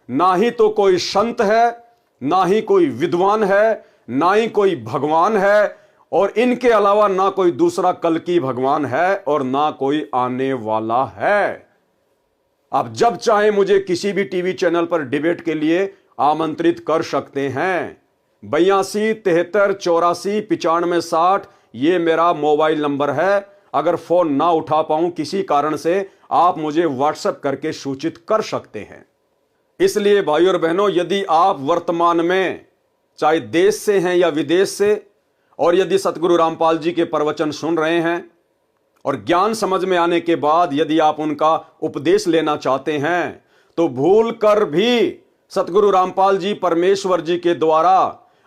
ना ही तो कोई संत है, ना ही कोई विद्वान है, ना ही कोई भगवान है, और इनके अलावा ना कोई दूसरा कल की भगवान है और ना कोई आने वाला है। आप जब चाहे मुझे किसी भी टीवी चैनल पर डिबेट के लिए आमंत्रित कर सकते हैं। 82 73 84 95 60 ये मेरा मोबाइल नंबर है। अगर फोन ना उठा पाऊं किसी कारण से, आप मुझे व्हाट्सएप करके सूचित कर सकते हैं। इसलिए भाई और बहनों, यदि आप वर्तमान में चाहे देश से हैं या विदेश से, और यदि सतगुरु रामपाल जी के प्रवचन सुन रहे हैं और ज्ञान समझ में आने के बाद यदि आप उनका उपदेश लेना चाहते हैं, तो भूल कर भी सतगुरु रामपाल जी परमेश्वर जी के द्वारा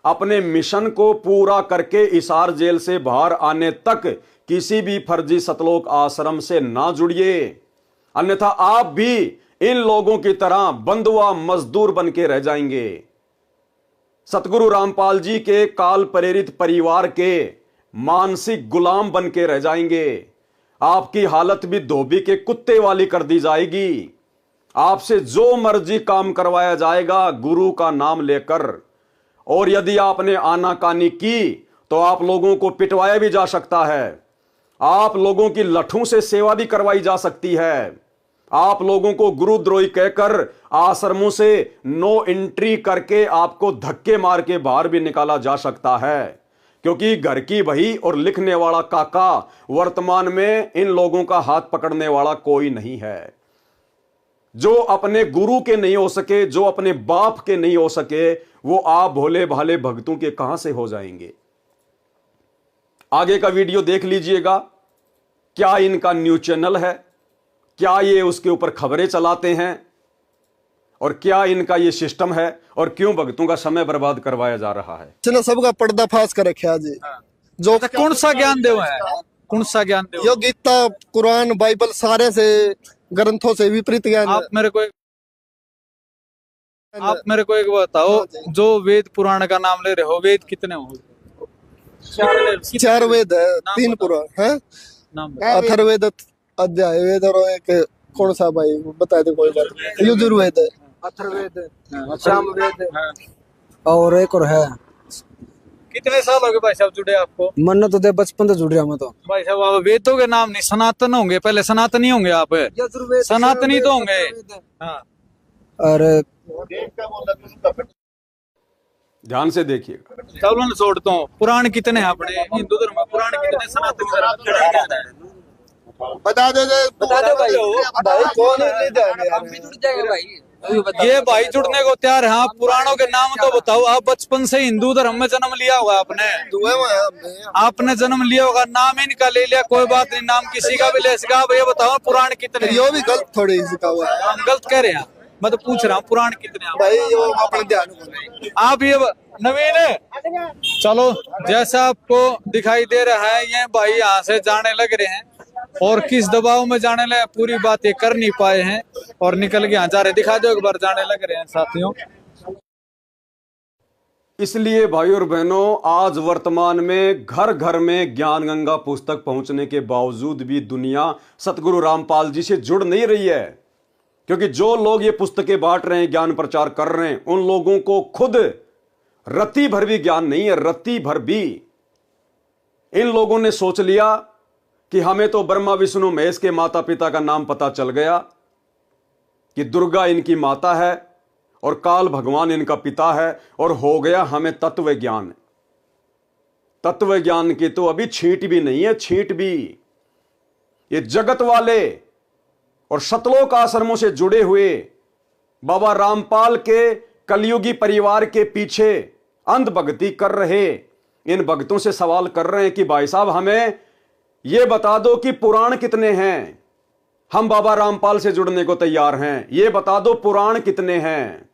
अपने मिशन को पूरा करके हिसार जेल से बाहर आने तक किसी भी फर्जी सतलोक आश्रम से ना जुड़िए। अन्यथा आप भी इन लोगों की तरह बंधुआ मजदूर बन के रह जाएंगे। सतगुरु रामपाल जी के काल प्रेरित परिवार के मानसिक गुलाम बन के रह जाएंगे। आपकी हालत भी धोबी के कुत्ते वाली कर दी जाएगी। आपसे जो मर्जी काम करवाया जाएगा गुरु का नाम लेकर, और यदि आपने आनाकानी की तो आप लोगों को पिटवाया भी जा सकता है। आप लोगों की लठों से सेवा भी करवाई जा सकती है। आप लोगों को गुरुद्रोही कहकर आश्रमों से नो एंट्री करके आपको धक्के मार के बाहर भी निकाला जा सकता है। क्योंकि घर की बही और लिखने वाला काका वर्तमान में इन लोगों का हाथ पकड़ने वाला कोई नहीं है। जो अपने गुरु के नहीं हो सके, जो अपने बाप के नहीं हो सके, वो आप भोले भाले भक्तों के कहां से हो जाएंगे। आगे का वीडियो देख लीजिएगा। क्या इनका न्यूज चैनल है, क्या ये उसके ऊपर खबरें चलाते हैं, और क्या इनका ये सिस्टम है, और क्यों भक्तों का समय बर्बाद करवाया जा रहा है। चलो सबका पर्दाफाश कर रखा जी। जो कौन सा ज्ञान देव है, कौन सा ज्ञान देव? यो गीता, कुरान, बाइबल सारे से ग्रंथों से विपरीत ज्ञान। आप मेरे को एक बताओ, जो वेद पुराण का नाम ले रहे हो, वेद कितने हो? 4 वेद है, 3 पुराण है, अथर्ववेद, अध्याय वेद और एक कौन सा भाई बता दे, कोई बात नहीं। यजुर्वेद है। अथर्ववेद, सामवेद और एक और है। कितने साल हो गए भाई साहब जुड़े आपको? मन तो दे बचपन से जुड़ रहा मैं तो। भाई साहब आप वेदों के नाम नहीं, सनातन होंगे, पहले सनातनी होंगे आप, यजुर्वेद, सनातनी तो होंगे। हाँ अरे ध्यान से देखिएगा। चलो ना छोड़ता हूँ। पुराण कितने हैं अपने हिंदू धर्म में? पुराण कितने? सनातन धर्म बता दो भाई, कौन नहीं जाएगा भाई। ये भाई जुड़ने को तैयार है। हाँ, पुराणों के नाम तो बताओ। आप बचपन से हिंदू धर्म में जन्म लिया होगा आपने, आपने जन्म लिया होगा, नाम इनका ले लिया, कोई बात नहीं, नाम किसी का भी ले सका। आप ये बताओ पुराण कितने? यो भी गलत थोड़ी सिखा हुआ है। हम गलत कह रहे हैं? मैं तो पूछ रहा हूँ पुराण कितने हैं भाई, यो अपने ध्यान आप ये नवीन। चलो जैसा आपको दिखाई दे रहा है, ये भाई यहाँ से जाने लग रहे हैं और किस दबाव में जाने लगे पूरी बात ये कर नहीं पाए हैं और निकल के यहाँ जा रहे। दिखा दो एक बार, जाने लग रहे हैं साथियों। इसलिए भाई और बहनों, आज वर्तमान में घर घर में ज्ञान गंगा पुस्तक पहुंचने के बावजूद भी दुनिया सतगुरु रामपाल जी से जुड़ नहीं रही है, क्योंकि जो लोग ये पुस्तकें बांट रहे हैं, ज्ञान प्रचार कर रहे हैं, उन लोगों को खुद रत्ती भर भी ज्ञान नहीं है। रत्ती भर भी इन लोगों ने सोच लिया कि हमें तो ब्रह्मा विष्णु महेश के माता पिता का नाम पता चल गया कि दुर्गा इनकी माता है और काल भगवान इनका पिता है, और हो गया हमें तत्व ज्ञान। तत्व ज्ञान की तो अभी छींट भी नहीं है, छींट भी। ये जगत वाले और सतलोक आश्रमों से जुड़े हुए बाबा रामपाल के कलयुगी परिवार के पीछे अंध भक्ति कर रहे इन भक्तों से सवाल कर रहे हैं कि भाई साहब हमें ये बता दो कि पुराण कितने हैं। हम बाबा रामपाल से जुड़ने को तैयार हैं, ये बता दो पुराण कितने हैं।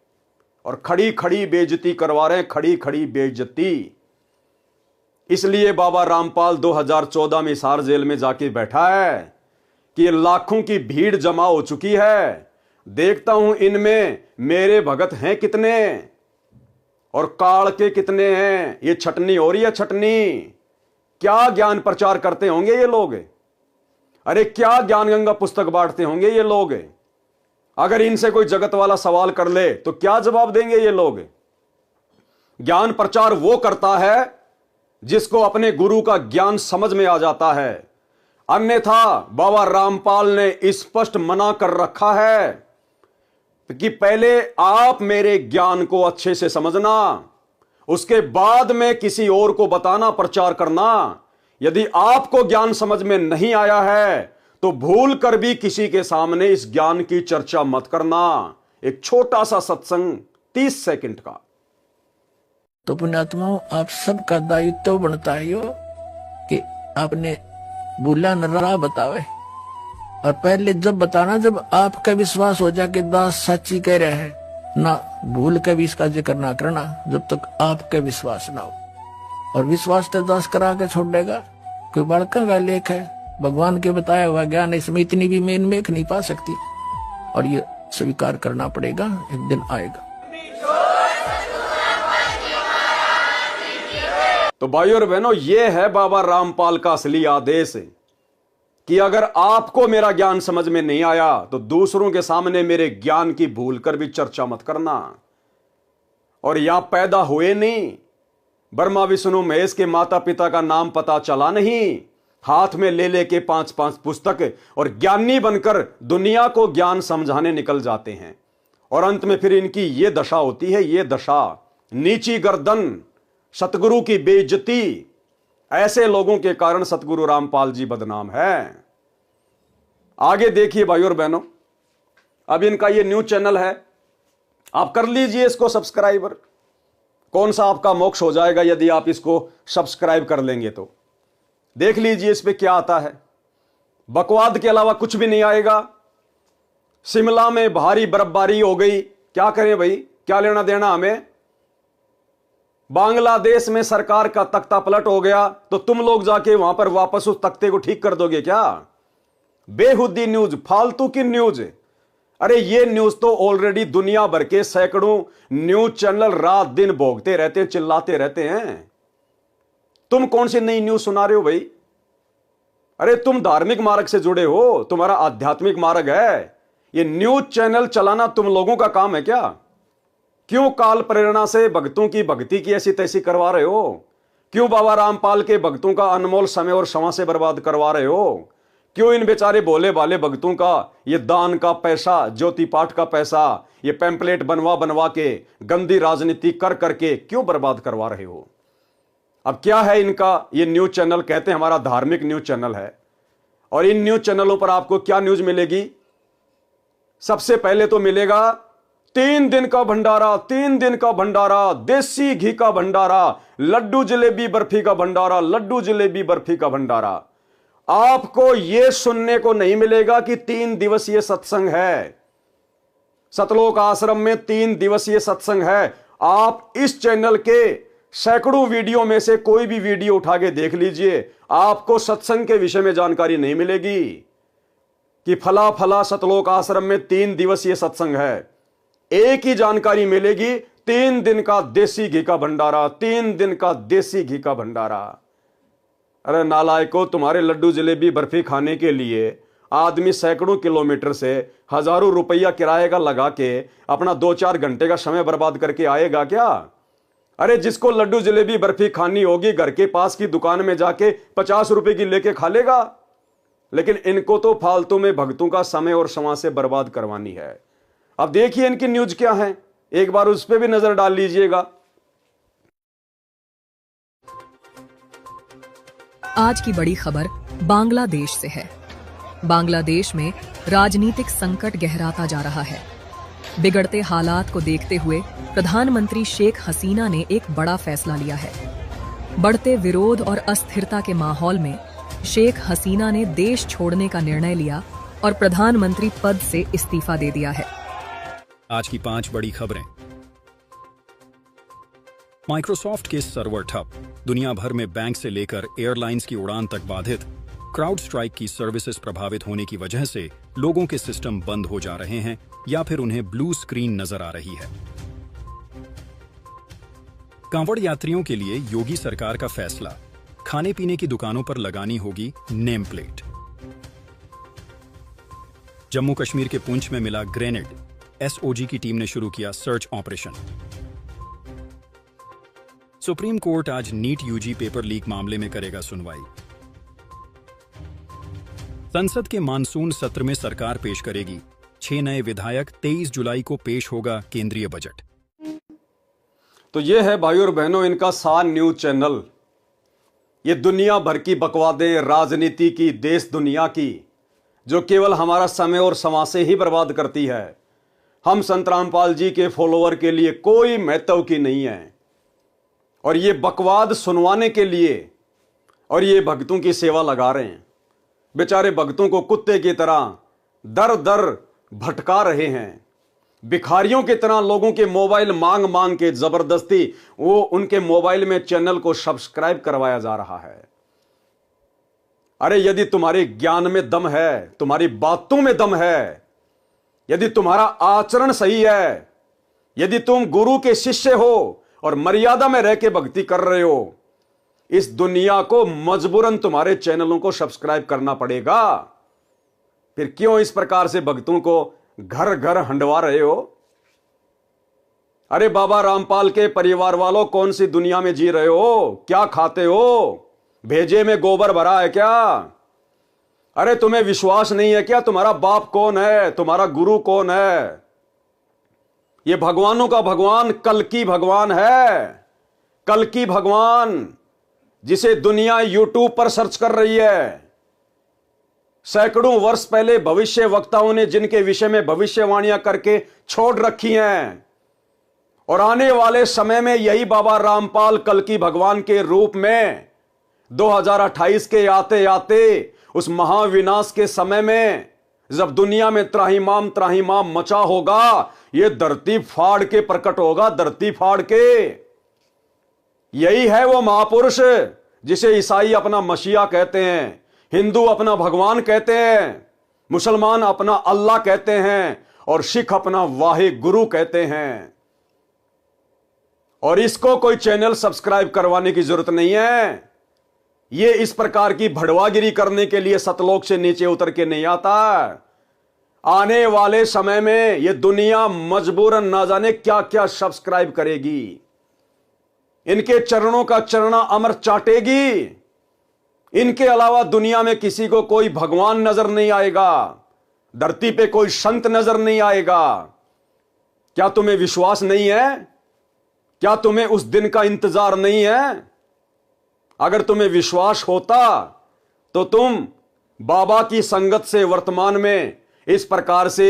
और खड़ी खड़ी बेइज्जती करवा रहे हैं, खड़ी खड़ी बेइज्जती। इसलिए बाबा रामपाल 2014 में हिसार जेल में जाके बैठा है कि लाखों की भीड़ जमा हो चुकी है। देखता हूं इनमें मेरे भगत हैं कितने और काल के कितने हैं। ये छटनी हो रही है, छटनी। क्या ज्ञान प्रचार करते होंगे ये लोग? अरे क्या ज्ञान गंगा पुस्तक बांटते होंगे ये लोग? अगर इनसे कोई जगत वाला सवाल कर ले तो क्या जवाब देंगे ये लोग? ज्ञान प्रचार वो करता है जिसको अपने गुरु का ज्ञान समझ में आ जाता है, अन्यथा बाबा रामपाल ने स्पष्ट मना कर रखा है कि पहले आप मेरे ज्ञान को अच्छे से समझना, उसके बाद में किसी और को बताना, प्रचार करना। यदि आपको ज्ञान समझ में नहीं आया है तो भूल कर भी किसी के सामने इस ज्ञान की चर्चा मत करना। एक छोटा सा सत्संग 30 सेकंड का। तो पुण्यात्माओं, आप सबका दायित्व बनता है यो कि आपने भूला न राह बतावे, और पहले जब बताना जब आपका विश्वास हो जाए कि दास सच्ची कह रहा है, ना भूल के भी इसका जिक्र ना करना जब तक आपके विश्वास ना हो। और विश्वास तो दास करा के छोड़ देगा। कोई बड़का का लेख है, भगवान के बताया हुआ ज्ञान, इसमें इतनी भी मेन मेख नहीं पा सकती, और ये स्वीकार करना पड़ेगा, एक दिन आएगा। तो भाइयों और बहनों, ये है बाबा रामपाल का असली आदेश कि अगर आपको मेरा ज्ञान समझ में नहीं आया तो दूसरों के सामने मेरे ज्ञान की भूल कर भी चर्चा मत करना। और यहां पैदा हुए नहीं, ब्रह्मा विष्णु महेश के माता पिता का नाम पता चला नहीं, हाथ में ले लेके 5-5 पुस्तक और ज्ञानी बनकर दुनिया को ज्ञान समझाने निकल जाते हैं, और अंत में फिर इनकी ये दशा होती है, ये दशा, नीची गर्दन, सतगुरु की बेइज्जती। ऐसे लोगों के कारण सतगुरु रामपाल जी बदनाम है। आगे देखिए भाइयों और बहनों, अब इनका ये न्यूज चैनल है, आप कर लीजिए इसको सब्सक्राइबर। कौन सा आपका मोक्ष हो जाएगा यदि आप इसको सब्सक्राइब कर लेंगे तो। देख लीजिए इस पे क्या आता है। बकवाद के अलावा कुछ भी नहीं आएगा। शिमला में भारी बर्फबारी हो गई, क्या करें भाई, क्या लेना देना हमें। बांग्लादेश में सरकार का तख्ता पलट हो गया तो तुम लोग जाके वहां पर वापस उस तख्ते को ठीक कर दोगे क्या? बेहुदी न्यूज, फालतू की न्यूज। अरे ये न्यूज तो ऑलरेडी दुनिया भर के सैकड़ों न्यूज चैनल रात दिन भोगते रहते हैं, चिल्लाते रहते हैं। तुम कौन सी नई न्यूज सुना रहे हो भाई? अरे तुम धार्मिक मार्ग से जुड़े हो, तुम्हारा आध्यात्मिक मार्ग है। ये न्यूज चैनल चलाना तुम लोगों का काम है क्या? क्यों काल प्रेरणा से भक्तों की भक्ति की ऐसी तैसी करवा रहे हो? क्यों बाबा रामपाल के भक्तों का अनमोल समय और समय से बर्बाद करवा रहे हो? क्यों इन बेचारे भोले भाले भक्तों का ये दान का पैसा, ज्योति पाठ का पैसा, ये पैम्पलेट बनवा बनवा के गंदी राजनीति कर करके क्यों बर्बाद करवा रहे हो? अब क्या है इनका? ये न्यूज चैनल कहते हैं हमारा धार्मिक न्यूज चैनल है, और इन न्यूज चैनलों पर आपको क्या न्यूज मिलेगी? सबसे पहले तो मिलेगा 3 दिन का भंडारा, 3 दिन का भंडारा, देसी घी का भंडारा, लड्डू जलेबी बर्फी का भंडारा, लड्डू जलेबी बर्फी का भंडारा। आपको यह सुनने को नहीं मिलेगा कि 3 दिवसीय सत्संग है, सतलोक आश्रम में 3 दिवसीय सत्संग है। आप इस चैनल के सैकड़ों वीडियो में से कोई भी वीडियो उठा के देख लीजिए, आपको सत्संग के विषय में जानकारी नहीं मिलेगी कि फला फला सतलोक आश्रम में 3 दिवसीय सत्संग है। एक ही जानकारी मिलेगी, 3 दिन का देसी घी का भंडारा, 3 दिन का देसी घी का भंडारा। अरे नालायकों, तुम्हारे लड्डू जलेबी बर्फी खाने के लिए आदमी सैकड़ों किलोमीटर से हजारों रुपया किराए का लगा के अपना 2-4 घंटे का समय बर्बाद करके आएगा क्या? अरे जिसको लड्डू जलेबी बर्फी खानी होगी घर के पास की दुकान में जाके 50 रुपए की लेके खा लेगा। लेकिन इनको तो फालतू में भक्तों का समय और समाज से बर्बाद करवानी है। अब देखिए इनकी न्यूज क्या है, एक बार उस पर भी नजर डाल लीजिएगा। आज की बड़ी खबर बांग्लादेश से है। बांग्लादेश में राजनीतिक संकट गहराता जा रहा है। बिगड़ते हालात को देखते हुए प्रधानमंत्री शेख हसीना ने एक बड़ा फैसला लिया है। बढ़ते विरोध और अस्थिरता के माहौल में शेख हसीना ने देश छोड़ने का निर्णय लिया और प्रधानमंत्री पद से इस्तीफा दे दिया है। आज की 5 बड़ी खबरें। माइक्रोसॉफ्ट के सर्वर ठप, दुनिया भर में बैंक से लेकर एयरलाइंस की उड़ान तक बाधित, क्राउड स्ट्राइक की सर्विसेज प्रभावित होने की वजह से लोगों के सिस्टम बंद हो जा रहे हैं या फिर उन्हें ब्लू स्क्रीन नजर आ रही है। कांवड़ यात्रियों के लिए योगी सरकार का फैसला, खाने पीने की दुकानों पर लगानी होगी नेम प्लेट। जम्मू कश्मीर के पुंछ में मिला ग्रेनेड, एसओजी की टीम ने शुरू किया सर्च ऑपरेशन। सुप्रीम कोर्ट आज नीट यूजी पेपर लीक मामले में करेगा सुनवाई। संसद के मानसून सत्र में सरकार पेश करेगी 6 नए विधायक, 23 जुलाई को पेश होगा केंद्रीय बजट। तो यह है भाइयों और बहनों इनका सान न्यूज चैनल। ये दुनिया भर की बकवादें, राजनीति की, देश दुनिया की, जो केवल हमारा समय और समाज से ही बर्बाद करती है, हम संत रामपाल जी के फॉलोअर के लिए कोई महत्व की नहीं है। और ये बकवाद सुनवाने के लिए और ये भक्तों की सेवा लगा रहे हैं। बेचारे भक्तों को कुत्ते की तरह दर दर भटका रहे हैं। भिखारियों की तरह लोगों के मोबाइल मांग मांग के जबरदस्ती वो उनके मोबाइल में चैनल को सब्सक्राइब करवाया जा रहा है। अरे यदि तुम्हारे ज्ञान में दम है, तुम्हारी बातों में दम है, यदि तुम्हारा आचरण सही है, यदि तुम गुरु के शिष्य हो और मर्यादा में रह के भक्ति कर रहे हो, इस दुनिया को मजबूरन तुम्हारे चैनलों को सब्सक्राइब करना पड़ेगा। फिर क्यों इस प्रकार से भक्तों को घर घर हंडवा रहे हो? अरे बाबा रामपाल के परिवार वालों, कौन सी दुनिया में जी रहे हो? क्या खाते हो? भेजे में गोबर भरा है क्या? अरे तुम्हें विश्वास नहीं है क्या? तुम्हारा बाप कौन है? तुम्हारा गुरु कौन है? ये भगवानों का भगवान कल्कि भगवान है। कल्कि भगवान, जिसे दुनिया यूट्यूब पर सर्च कर रही है। सैकड़ों वर्ष पहले भविष्य वक्ताओं ने जिनके विषय में भविष्यवाणियां करके छोड़ रखी हैं, और आने वाले समय में यही बाबा रामपाल कल्कि भगवान के रूप में 2028 के आते आते उस महाविनाश के समय में जब दुनिया में त्राहिमाम त्राहिमाम मचा होगा, यह धरती फाड़ के प्रकट होगा, धरती फाड़ के। यही है वो महापुरुष जिसे ईसाई अपना मसीहा कहते हैं, हिंदू अपना भगवान कहते हैं, मुसलमान अपना अल्लाह कहते हैं, और सिख अपना वाहे गुरु कहते हैं। और इसको कोई चैनल सब्सक्राइब करवाने की जरूरत नहीं है। ये इस प्रकार की भड़वागिरी करने के लिए सतलोक से नीचे उतर के नहीं आता। आने वाले समय में ये दुनिया मजबूरन ना जाने क्या क्या सब्सक्राइब करेगी, इनके चरणों का चरणा अमर चाटेगी। इनके अलावा दुनिया में किसी को कोई भगवान नजर नहीं आएगा, धरती पे कोई संत नजर नहीं आएगा। क्या तुम्हें विश्वास नहीं है? क्या तुम्हें उस दिन का इंतजार नहीं है? अगर तुम्हें विश्वास होता तो तुम बाबा की संगत से वर्तमान में इस प्रकार से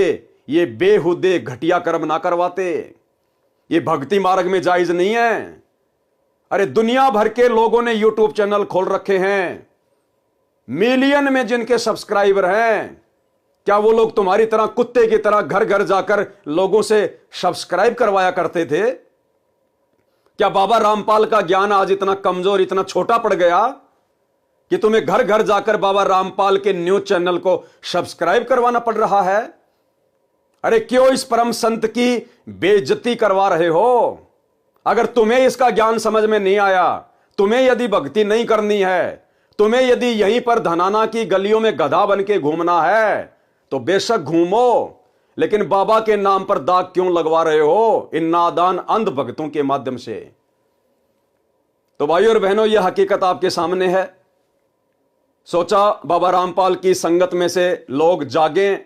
ये बेहुदे घटिया कर्म ना करवाते। ये भक्ति मार्ग में जायज नहीं है। अरे दुनिया भर के लोगों ने यूट्यूब चैनल खोल रखे हैं, मिलियन में जिनके सब्सक्राइबर हैं। क्या वो लोग तुम्हारी तरह कुत्ते की तरह घर घर जाकर लोगों से सब्सक्राइब करवाया करते थे? क्या बाबा रामपाल का ज्ञान आज इतना कमजोर, इतना छोटा पड़ गया कि तुम्हें घर घर जाकर बाबा रामपाल के न्यूज चैनल को सब्सक्राइब करवाना पड़ रहा है? अरे क्यों इस परम संत की बेइज्जती करवा रहे हो? अगर तुम्हें इसका ज्ञान समझ में नहीं आया, तुम्हें यदि भक्ति नहीं करनी है, तुम्हें यदि यहीं पर धनाना की गलियों में गधा बन के घूमना है तो बेशक घूमो, लेकिन बाबा के नाम पर दाग क्यों लगवा रहे हो इन नादान अंध भक्तों के माध्यम से? तो भाइयों और बहनों, यह हकीकत आपके सामने है। सोचा बाबा रामपाल की संगत में से लोग जागें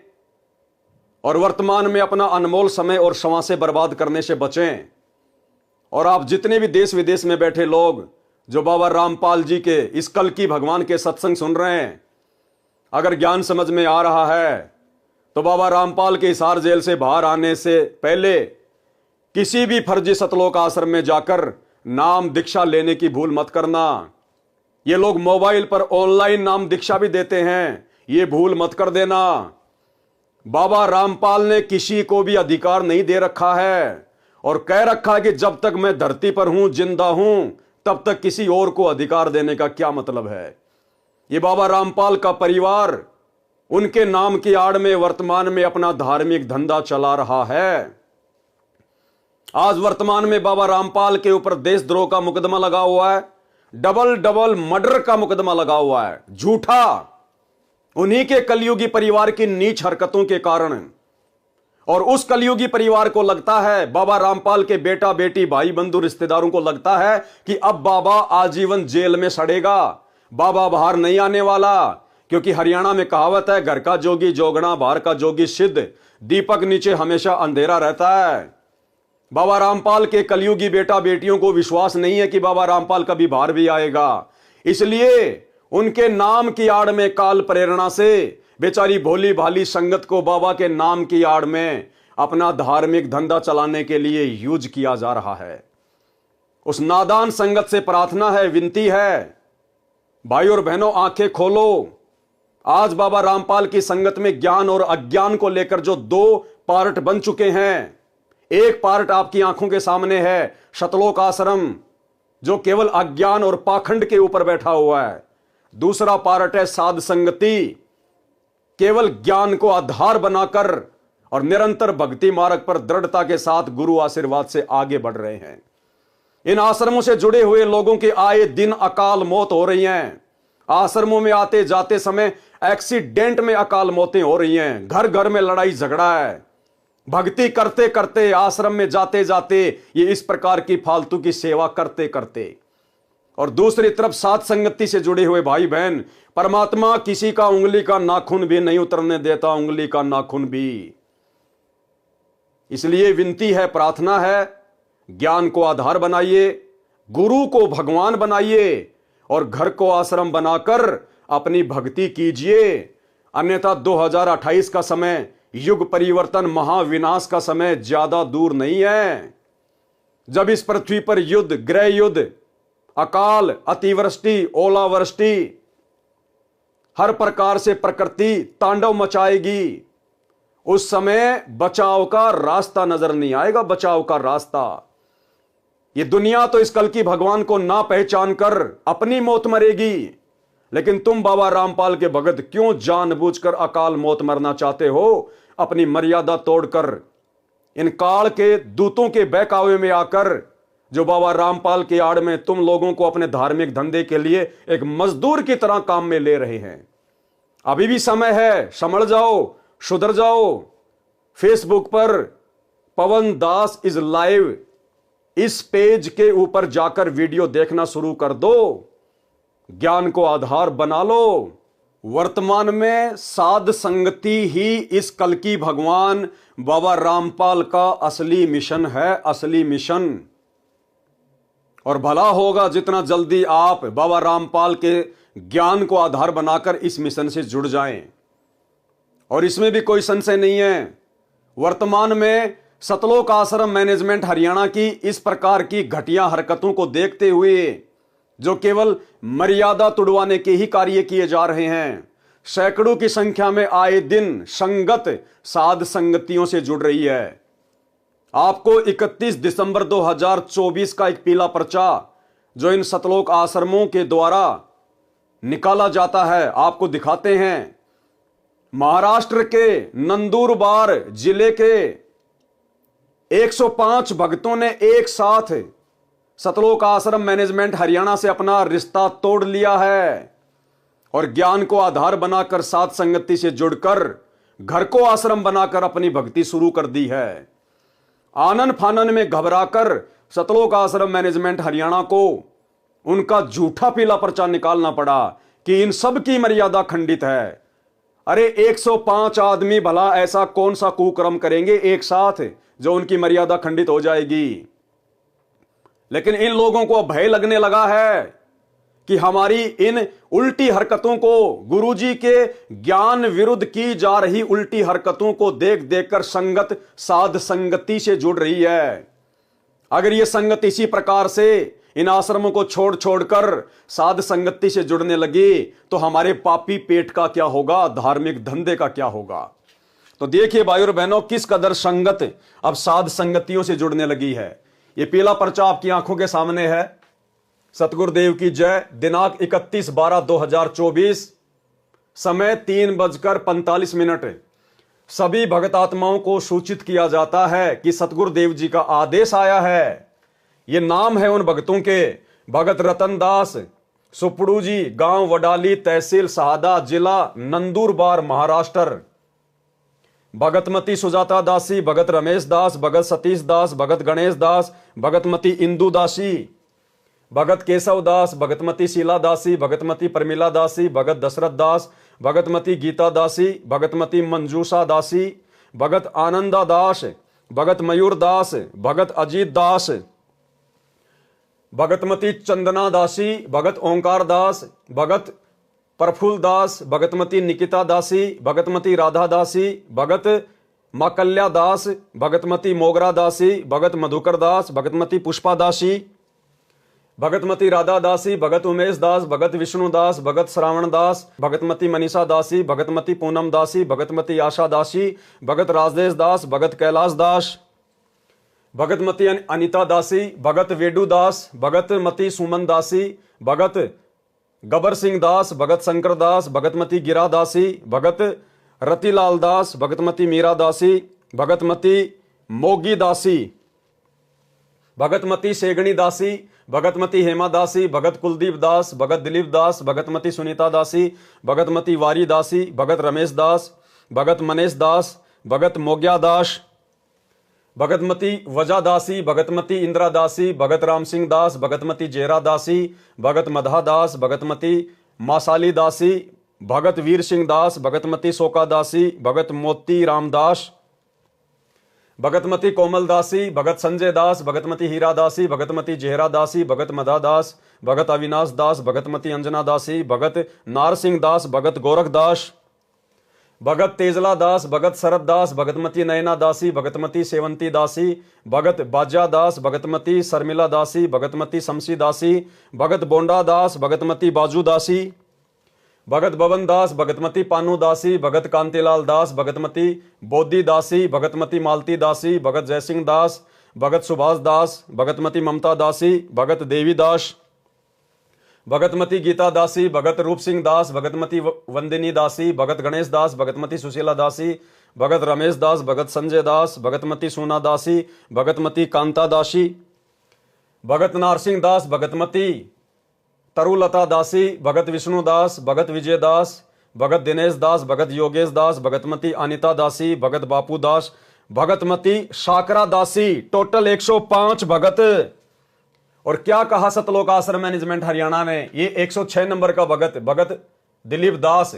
और वर्तमान में अपना अनमोल समय और श्वासें बर्बाद करने से बचें। और आप जितने भी देश विदेश में बैठे लोग जो बाबा रामपाल जी के इस कल की भगवान के सत्संग सुन रहे हैं, अगर ज्ञान समझ में आ रहा है तो बाबा रामपाल के हिसार जेल से बाहर आने से पहले किसी भी फर्जी सतलोक आश्रम में जाकर नाम दीक्षा लेने की भूल मत करना। ये लोग मोबाइल पर ऑनलाइन नाम दीक्षा भी देते हैं, ये भूल मत कर देना। बाबा रामपाल ने किसी को भी अधिकार नहीं दे रखा है और कह रखा है कि जब तक मैं धरती पर हूं, जिंदा हूं, तब तक किसी और को अधिकार देने का क्या मतलब है? ये बाबा रामपाल का परिवार उनके नाम की आड़ में वर्तमान में अपना धार्मिक धंधा चला रहा है। आज वर्तमान में बाबा रामपाल के ऊपर देशद्रोह का मुकदमा लगा हुआ है, डबल मर्डर का मुकदमा लगा हुआ है, झूठा, उन्हीं के कलयुगी परिवार की नीच हरकतों के कारण। और उस कलयुगी परिवार को लगता है, बाबा रामपाल के बेटा बेटी भाई बंधु रिश्तेदारों को लगता है कि अब बाबा आजीवन जेल में सड़ेगा, बाबा बाहर नहीं आने वाला। क्योंकि हरियाणा में कहावत है, घर का जोगी जोगना, बाहर का जोगी सिद्ध, दीपक नीचे हमेशा अंधेरा रहता है। बाबा रामपाल के कलयुगी बेटा बेटियों को विश्वास नहीं है कि बाबा रामपाल कभी बाहर भी आएगा, इसलिए उनके नाम की आड़ में काल प्रेरणा से बेचारी भोली भाली संगत को बाबा के नाम की आड़ में अपना धार्मिक धंधा चलाने के लिए यूज किया जा रहा है। उस नादान संगत से प्रार्थना है, विनती है, भाई और बहनों आंखें खोलो। आज बाबा रामपाल की संगत में ज्ञान और अज्ञान को लेकर जो दो पार्ट बन चुके हैं, एक पार्ट आपकी आंखों के सामने है, सतलोक आश्रम, जो केवल अज्ञान और पाखंड के ऊपर बैठा हुआ है। दूसरा पार्ट है साध संगति, केवल ज्ञान को आधार बनाकर और निरंतर भक्ति मार्ग पर दृढ़ता के साथ गुरु आशीर्वाद से आगे बढ़ रहे हैं। इन आश्रमों से जुड़े हुए लोगों के आए दिन अकाल मौत हो रही हैं। आश्रमों में आते जाते समय एक्सीडेंट में अकाल मौतें हो रही हैं। घर घर में लड़ाई झगड़ा है। भक्ति करते करते, आश्रम में जाते जाते, ये इस प्रकार की फालतू की सेवा करते करते। और दूसरी तरफ साथ संगति से जुड़े हुए भाई बहन, परमात्मा किसी का उंगली का नाखून भी नहीं उतरने देता, उंगली का नाखून भी। इसलिए विनती है, प्रार्थना है, ज्ञान को आधार बनाइए, गुरु को भगवान बनाइए और घर को आश्रम बनाकर अपनी भक्ति कीजिए। अन्यथा 2028 का समय, युग परिवर्तन, महाविनाश का समय ज्यादा दूर नहीं है, जब इस पृथ्वी पर युद्ध, गृह युद्ध, अकाल, अतिवृष्टि, ओलावृष्टि, हर प्रकार से प्रकृति तांडव मचाएगी। उस समय बचाव का रास्ता नजर नहीं आएगा, बचाव का रास्ता। ये दुनिया तो इस कल की भगवान को ना पहचान कर अपनी मौत मरेगी, लेकिन तुम बाबा रामपाल के भगत क्यों जानबूझकर अकाल मौत मरना चाहते हो? अपनी मर्यादा तोड़कर, इन काल के दूतों के बहकावे में आकर जो बाबा रामपाल की आड़ में तुम लोगों को अपने धार्मिक धंधे के लिए एक मजदूर की तरह काम में ले रहे हैं। अभी भी समय है, संभल जाओ, सुधर जाओ। फेसबुक पर पवन दास इज लाइव, इस पेज के ऊपर जाकर वीडियो देखना शुरू कर दो, ज्ञान को आधार बना लो। वर्तमान में साध संगति ही इस कल्कि भगवान बाबा रामपाल का असली मिशन है, असली मिशन। और भला होगा जितना जल्दी आप बाबा रामपाल के ज्ञान को आधार बनाकर इस मिशन से जुड़ जाएं। और इसमें भी कोई संशय नहीं है, वर्तमान में सतलोक आश्रम मैनेजमेंट हरियाणा की इस प्रकार की घटिया हरकतों को देखते हुए, जो केवल मर्यादा तुड़वाने के ही कार्य किए जा रहे हैं, सैकड़ों की संख्या में आए दिन संगत साध संगतियों से जुड़ रही है। आपको 31 दिसंबर 2024 का एक पीला पर्चा जो इन सतलोक आश्रमों के द्वारा निकाला जाता है, आपको दिखाते हैं। महाराष्ट्र के नंदुरबार जिले के 105 भक्तों ने एक साथ सतलोक आश्रम मैनेजमेंट हरियाणा से अपना रिश्ता तोड़ लिया है और ज्ञान को आधार बनाकर साध संगति से जुड़कर घर को आश्रम बनाकर अपनी भक्ति शुरू कर दी है। आनन फानन में घबराकर सतलोक आश्रम मैनेजमेंट हरियाणा को उनका झूठा पीला पर्चा निकालना पड़ा कि इन सब की मर्यादा खंडित है। अरे 105 आदमी भला ऐसा कौन सा कुकर्म करेंगे एक साथ जो उनकी मर्यादा खंडित हो जाएगी। लेकिन इन लोगों को भय लगने लगा है कि हमारी इन उल्टी हरकतों को, गुरुजी के ज्ञान विरुद्ध की जा रही उल्टी हरकतों को देख देखकर संगत साध संगति से जुड़ रही है। अगर ये संगत इसी प्रकार से इन आश्रमों को छोड़ छोड़कर साध संगति से जुड़ने लगी तो हमारे पापी पेट का क्या होगा, धार्मिक धंधे का क्या होगा। तो देखिए भाई और बहनों, किस कदर संगत अब साध संगतियों से जुड़ने लगी है। ये पीला पर्चा आपकी आंखों के सामने है। सतगुरुदेव की जय। दिनांक 31/12/2024, समय 3:45। सभी भगत आत्माओं को सूचित किया जाता है कि सतगुरुदेव जी का आदेश आया है। ये नाम है उन भक्तों के, भगत रतन दास सुपड़ू जी, गांव वडाली, तहसील सहादा, जिला नंदुरबार, महाराष्ट्र। भगतमती सुजाता दासी, भगत रमेश दास, भगत सतीश दास, भगत गणेश दास, भगतमती इंदू दासी, भगत केशव दास, भगतमती शीला दासी, भगतमती प्रमिला दासी, भगत दशरथ दास, भगतमती गीता दासी, भगतमती मंजूषा दासी, भगत आनंदा दास, भगत मयूर दास, भगत अजीत दास, भगतमती चंदना दासी, भगत ओंकार दास, भगत प्रफुल्ल दास, भगतमती निकिता दासी, भगतमती राधा दासी, भगत माकल्या दास, भगतमती मोगरा दासी, भगत मधुकर दास, भगतमती पुष्पा दासी, भगतमती राधा दासी, भगत उमेश दास, भगत विष्णु दास, भगत श्रावण दास, भगतमती मनीषा दासी, भगतमती पूनम दासी, भगतमती आशा दासी, भगत राजदेश दास, भगत कैलाश दास, भगतमती अनिता दासी, भगत वेडू दास, भगतमती सुमन दासी, भगत गबर सिंह दास, भगत शंकर दास, भगतमती गिरा दासी, भगत रतिलाल दास, भगतमती मीरा दासी, भगतमती मोगी दासी, भगतमती शेगणी दासी, भगतमती हेमा दासी, भगत कुलदीप दास, भगत दिलीप दास, भगतमती सुनीता दासी, भगतमती वारी दासी, भगत रमेश दास, भगत मनेश दास, भगत मोग्या दास, भगतमती वजा दासी, भगतमती इंदिरा दासी, भगत राम सिंह दास, भगतमती जेरा दासी, भगत मधा दास, भगतमती मासाली दासी, भगत वीर सिंह दास, भगतमती सोका दासी, भगत मोती रामदास, भगतमती कोमल दासी, भगत संजय दास, भगतमती हीरा दासी, भगतमती जेहरा दासी, भगत मधा दास, भगत अविनाश दास, भगतमती अंजना दासी, भगत नार सिंह दास, भगत गोरख दास, भगत तेजला दास, भगत शरद दास, भगतमती नयना दासी, भगतमती सेवंती दासी, भगत बाजा दास, भगतमती शर्मिला दासी, भगतमती शमसी दासी, भगत बोंडा दास, भगतमती बाजू दासी, भगत बबन दास, भगतमती पानू दासी, भगत कांतिलाल दास, भगतमती बोधी दासी, भगतमती मालती दासी, भगत जयसिंह दास, भगत सुभाष दास, भगतमती ममता दासी, भगत देवी दास, भगतमती गीता दासी, भगत रूप सिंह दास, भगतमती वंदिनी दासी, भगत गणेश दास, भगतमती सुशीला दासी, भगत रमेश दास, भगत संजय दास, भगतमती सोना दासी, भगतमती कांता दासी, भगत नारसिंह दास भगतमती, तरुलता दासी, भगत विष्णु दास, भगत विजय दास, भगत दिनेश दास, भगत योगेश दास, भगतमती अनिता दासी, भगत बापू दास, भगतमती शाकरा दासी, टोटल 105 भगत। और क्या कहा सतलोक आश्रम मैनेजमेंट हरियाणा ने, ये 106 नंबर का भगत, भगत दिलीप दास।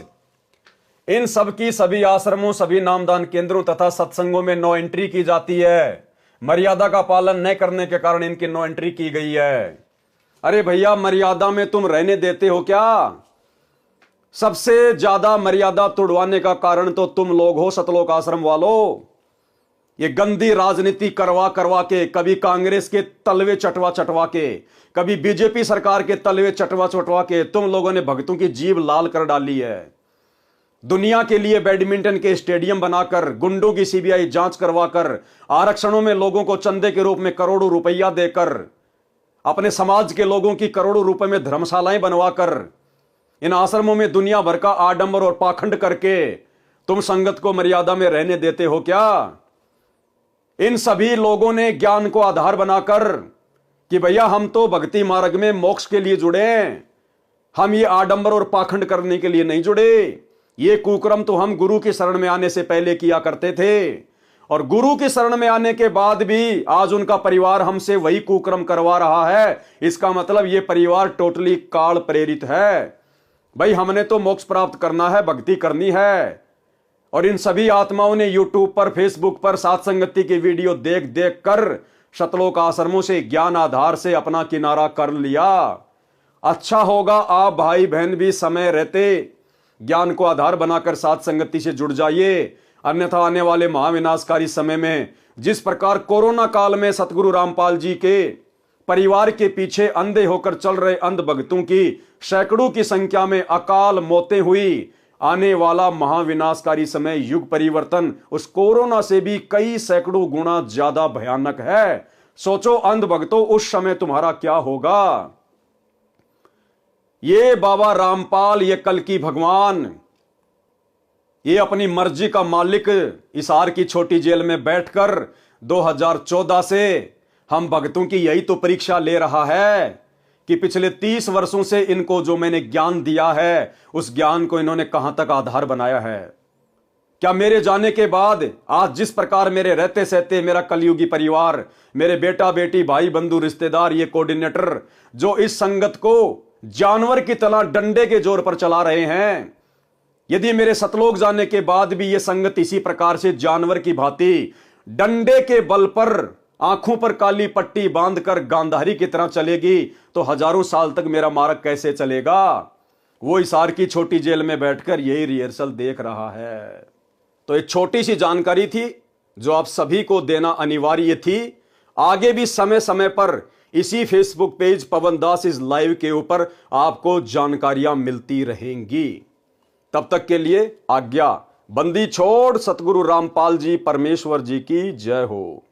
इन सब की सभी आश्रमों, सभी नामदान केंद्रों तथा सत्संगों में नो एंट्री की जाती है। मर्यादा का पालन न करने के कारण इनकी नो एंट्री की गई है। अरे भैया, मर्यादा में तुम रहने देते हो क्या? सबसे ज्यादा मर्यादा तोड़वाने का कारण तो तुम लोग हो सतलोक आश्रम वालों। ये गंदी राजनीति करवा करवा के, कभी कांग्रेस के तलवे चटवा चटवा के, कभी बीजेपी सरकार के तलवे चटवा चटवा के तुम लोगों ने भक्तों की जीभ लाल कर डाली है। दुनिया के लिए बैडमिंटन के स्टेडियम बनाकर, गुंडों की सीबीआई जांच करवाकर, आरक्षणों में लोगों को चंदे के रूप में करोड़ों रुपया देकर, अपने समाज के लोगों की करोड़ों रुपए में धर्मशालाएं बनवाकर, इन आश्रमों में दुनिया भर का आडंबर और पाखंड करके तुम संगत को मर्यादा में रहने देते हो क्या? इन सभी लोगों ने ज्ञान को आधार बनाकर कि भैया हम तो भक्ति मार्ग में मोक्ष के लिए जुड़े हैं, हम ये आडंबर और पाखंड करने के लिए नहीं जुड़े। ये कुक्रम तो हम गुरु की शरण में आने से पहले किया करते थे, और गुरु की शरण में आने के बाद भी आज उनका परिवार हमसे वही कुक्रम करवा रहा है। इसका मतलब ये परिवार टोटली काल प्रेरित है। भाई, हमने तो मोक्ष प्राप्त करना है, भक्ति करनी है। और इन सभी आत्माओं ने यूट्यूब पर, फेसबुक पर साथ संगति की वीडियो देख देख कर सतलोक आश्रमों से ज्ञान आधार से अपना किनारा कर लिया। अच्छा होगा आप भाई बहन भी समय रहते ज्ञान को आधार बनाकर साथ संगति से जुड़ जाइए, अन्यथा आने वाले महाविनाशकारी समय में जिस प्रकार कोरोना काल में सतगुरु रामपाल जी के परिवार के पीछे अंधे होकर चल रहे अंध भक्तों की सैकड़ों की संख्या में अकाल मौतें हुई, आने वाला महाविनाशकारी समय, युग परिवर्तन उस कोरोना से भी कई सैकड़ों गुना ज्यादा भयानक है। सोचो अंध भक्तों, उस समय तुम्हारा क्या होगा। ये बाबा रामपाल, ये कल की भगवान, ये अपनी मर्जी का मालिक हिसार की छोटी जेल में बैठकर 2014 से हम भक्तों की यही तो परीक्षा ले रहा है कि पिछले 30 वर्षों से इनको जो मैंने ज्ञान दिया है, उस ज्ञान को इन्होंने कहां तक आधार बनाया है। क्या मेरे जाने के बाद आज जिस प्रकार मेरे रहते सहते मेरा कलयुगी परिवार, मेरे बेटा बेटी, भाई बंधु, रिश्तेदार, ये कोऑर्डिनेटर जो इस संगत को जानवर की तरह डंडे के जोर पर चला रहे हैं, यदि मेरे सतलोक जाने के बाद भी ये संगत इसी प्रकार से जानवर की भांति डंडे के बल पर आंखों पर काली पट्टी बांधकर गांधारी की तरह चलेगी, तो हजारों साल तक मेरा मार्ग कैसे चलेगा। वो हिसार की छोटी जेल में बैठकर यही रिहर्सल देख रहा है। तो एक छोटी सी जानकारी थी जो आप सभी को देना अनिवार्य थी। आगे भी समय समय पर इसी Facebook page Pavan Das is live के ऊपर आपको जानकारियां मिलती रहेंगी। तब तक के लिए आज्ञा। बंदी छोड़। सतगुरु रामपाल जी परमेश्वर जी की जय हो।